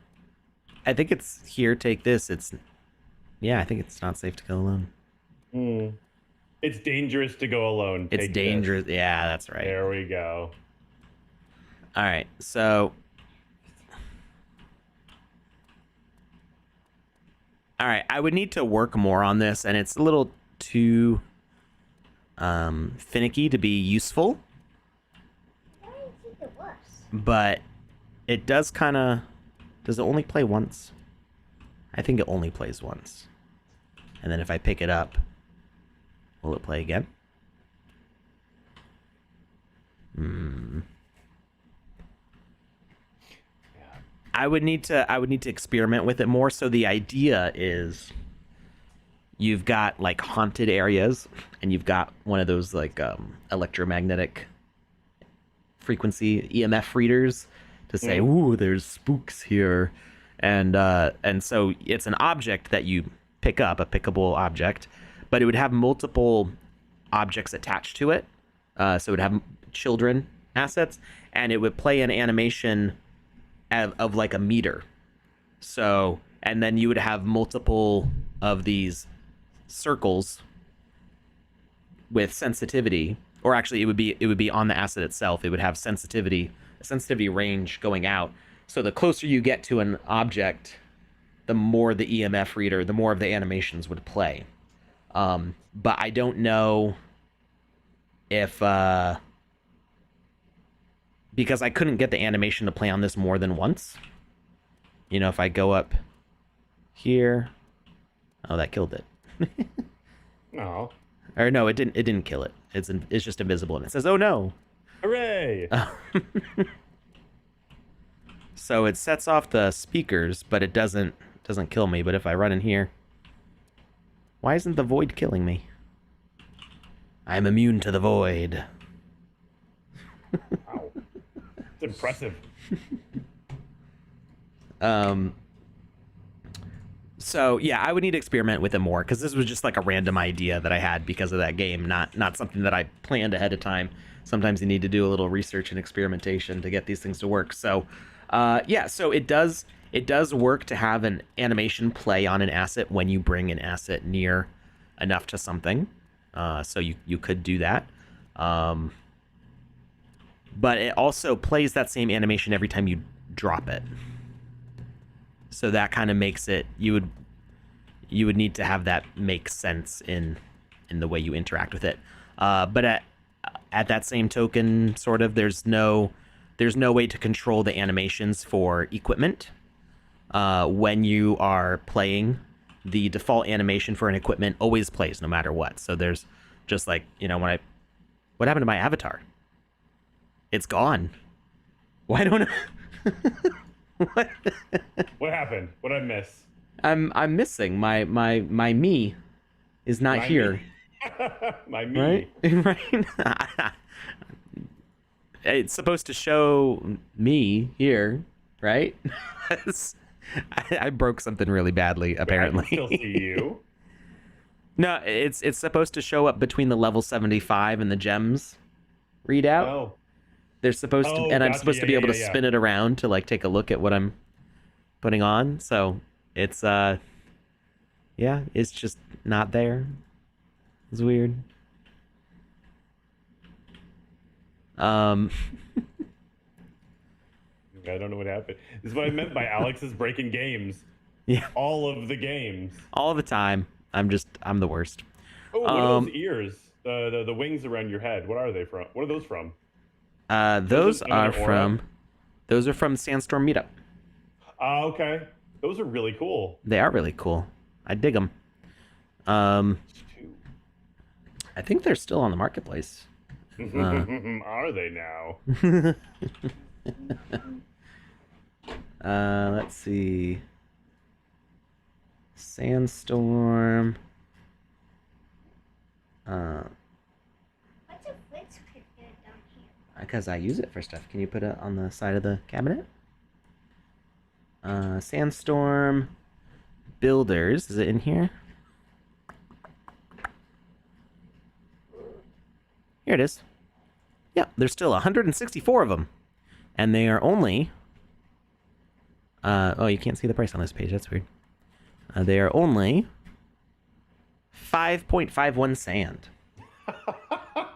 think it's here, take this. Yeah, I think it's not safe to go alone. It's dangerous to go alone. It's Take dangerous. this. Yeah, that's right. There we go. All right, so. All right, I would need to work more on this, and it's a little too finicky to be useful. Why do you think it was? But it does kind of. Does it only play once? I think it only plays once. And then if I pick it up, will it play again? I would need to experiment with it more. So the idea is you've got like haunted areas, and you've got one of those like electromagnetic frequency EMF readers to say, "Ooh, there's spooks here," and so it's an object that you pick up, a pickable object, but it would have multiple objects attached to it. So it would have children assets, and it would play an animation of like a meter. So and then you would have multiple of these circles with sensitivity, or actually it would be on the asset itself. It would have sensitivity range going out. So the closer you get to an object, the more the EMF reader, the more of the animations would play. But I don't know if because I couldn't get the animation to play on this more than once. You know, if I go up here, oh, that killed it. No. Or no, it didn't kill it. It's just invisible, and it says, "Oh no!" Hooray! So it sets off the speakers, but it doesn't kill me. But if I run in here, why isn't the void killing me? I'm immune to the void. Wow. It's impressive. So yeah, I would need to experiment with it more, because this was just like a random idea that I had because of that game, not something that I planned ahead of time. Sometimes you need to do a little research and experimentation to get these things to work. So yeah, so it does work to have an animation play on an asset when you bring an asset near enough to something. So you could do that. But it also plays that same animation every time you drop it. So that kind of makes it, you would need to have that make sense in the way you interact with it. But at that same token, sort of, there's no way to control the animations for equipment. When you are playing, the default animation for an equipment always plays no matter what. So there's just like, you know, what happened to my avatar? It's gone. Why don't I... What happened? What did I miss? I'm missing my me is not My here. me. My me. Right? It's supposed to show me here, right? I broke something really badly, apparently. I can still see you. No, it's supposed to show up between the level 75 and the gems readout. Oh. They're supposed to, and I'm gotcha. supposed to be able to Yeah. spin it around to like take a look at what I'm putting on. So it's yeah, it's just not there. It's weird. I don't know what happened. This is what I meant by Alex is breaking games. Yeah, All of the games. all the time. I'm the worst. Oh, what are those ears? The wings around your head. What are they from? What are those from? Those another are aura? from Sandstorm Meetup. Okay. Those are really cool. They are really cool. I dig them. I think they're still on the marketplace. Are they now? Let's see. Sandstorm. What's a Fritz cricket down here? Because I use it for stuff. Can you put it on the side of the cabinet? Sandstorm Builders. Is it in here? Here it is. Yeah, there's still 164 of them. And they are only... oh, you can't see the price on this page. That's weird. They are only 5.51 sand.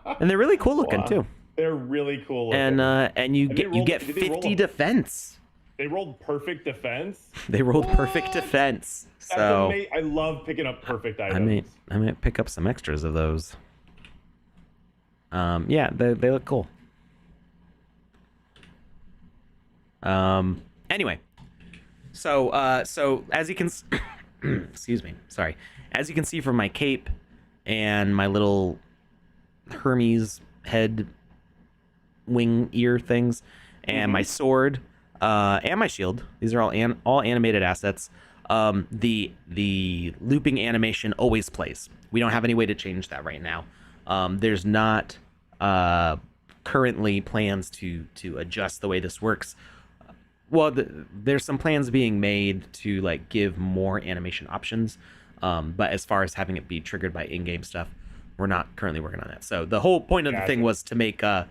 And they're really cool looking, Wow. too. They're really cool looking. And you get did they roll 50 defense. They rolled perfect defense. They rolled perfect defense. That's So I love picking up perfect items. I might pick up some extras of those. Yeah, they look cool. Anyway, so as you can, excuse me, sorry. As you can see from my cape and my little Hermes head wing ear things, and my sword, and my shield. These are all animated assets. The looping animation always plays. We don't have any way to change that right now. There's not currently plans to adjust the way this works. Well, there's some plans being made to like give more animation options, but as far as having it be triggered by in-game stuff, we're not currently working on that. So the whole point of the thing was to make a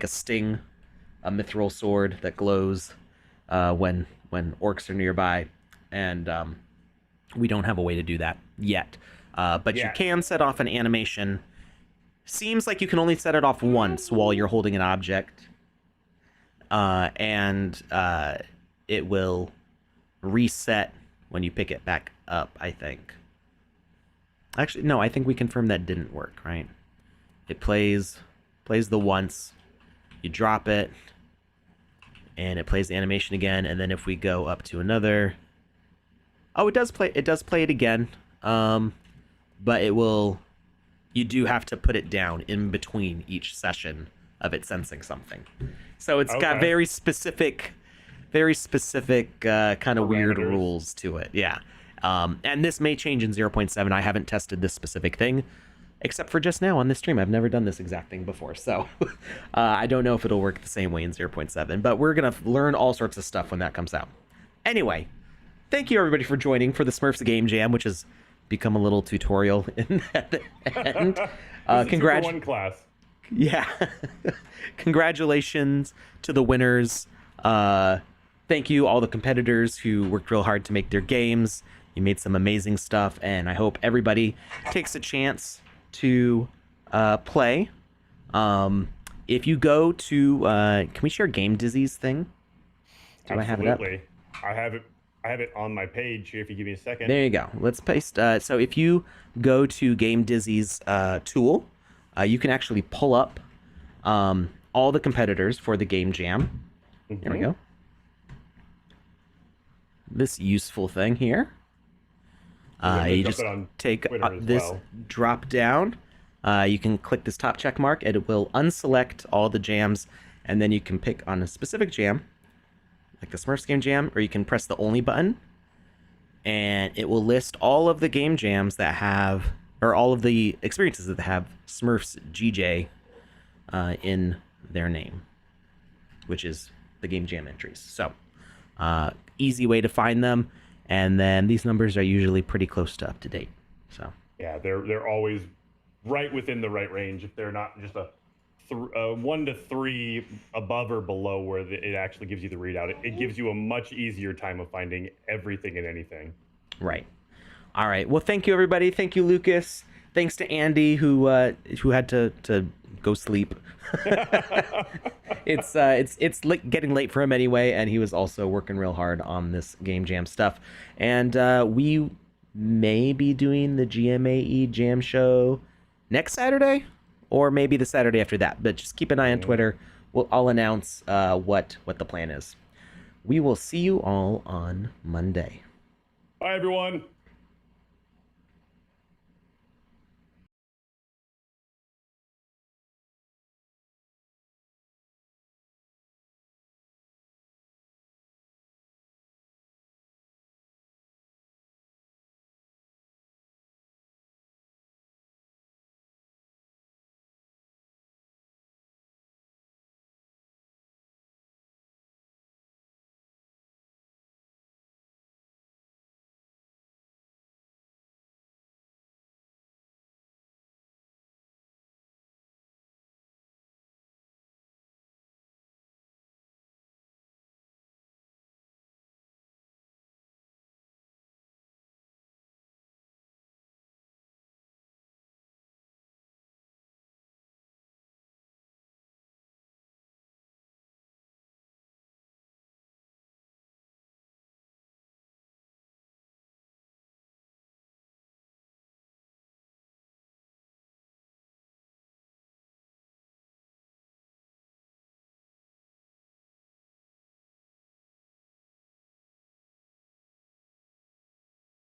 sting, a mithril sword that glows when orcs are nearby, and we don't have a way to do that yet. But you Yeah. can set off an animation. Seems like you can only set it off once while you're holding an object, and it will reset when you pick it back up, I think. Actually, no, I think we confirmed that didn't work, right? It plays the once, you drop it, and it plays the animation again, and then if we go up to another... Oh, it does play it again, but it will... You do have to put it down in between each session of it sensing something. So it's got Okay. very specific kind of weird Parameters. rules to it. Yeah. And this may change in 0.7. I haven't tested this specific thing, except for just now on this stream. I've never done this exact thing before. So I don't know if it'll work the same way in 0.7. But we're going to learn all sorts of stuff when that comes out. Anyway, thank you everybody for joining for the Smurfs Game Jam, which has become a little tutorial in at the end. One class. Yeah. Congratulations to the winners. Thank you all the competitors who worked real hard to make their games. You made some amazing stuff, and I hope everybody takes a chance to play. If you go to can we share Game Dizzy's thing? Do I have it up? Absolutely. I have it on my page here if you give me a second. There you go. Let's paste. So if you go to Game Dizzy's tool, you can actually pull up all the competitors for the Game Jam. There we go. This useful thing here. You just take this drop down. You can click this top check mark, and it will unselect all the jams, and then you can pick on a specific jam, like the Smurfs Game Jam, or you can press the only button, and it will list all of the game jams that have, or all of the experiences that have Smurfs GJ in their name, which is the game jam entries. So easy way to find them, and then these numbers are usually pretty close to up to date. So yeah, they're always right within the right range. If they're not just a 1 to 3 above or below where it actually gives you the readout, it gives you a much easier time of finding everything and anything. Right. All right. Well, thank you everybody. Thank you, Lucas. Thanks to Andy who had to go sleep. It's getting late for him anyway, and he was also working real hard on this Game Jam stuff. And we may be doing the GMAE Jam Show next Saturday, or maybe the Saturday after that. But just keep an eye on Twitter. I'll announce what the plan is. We will see you all on Monday. Bye, everyone.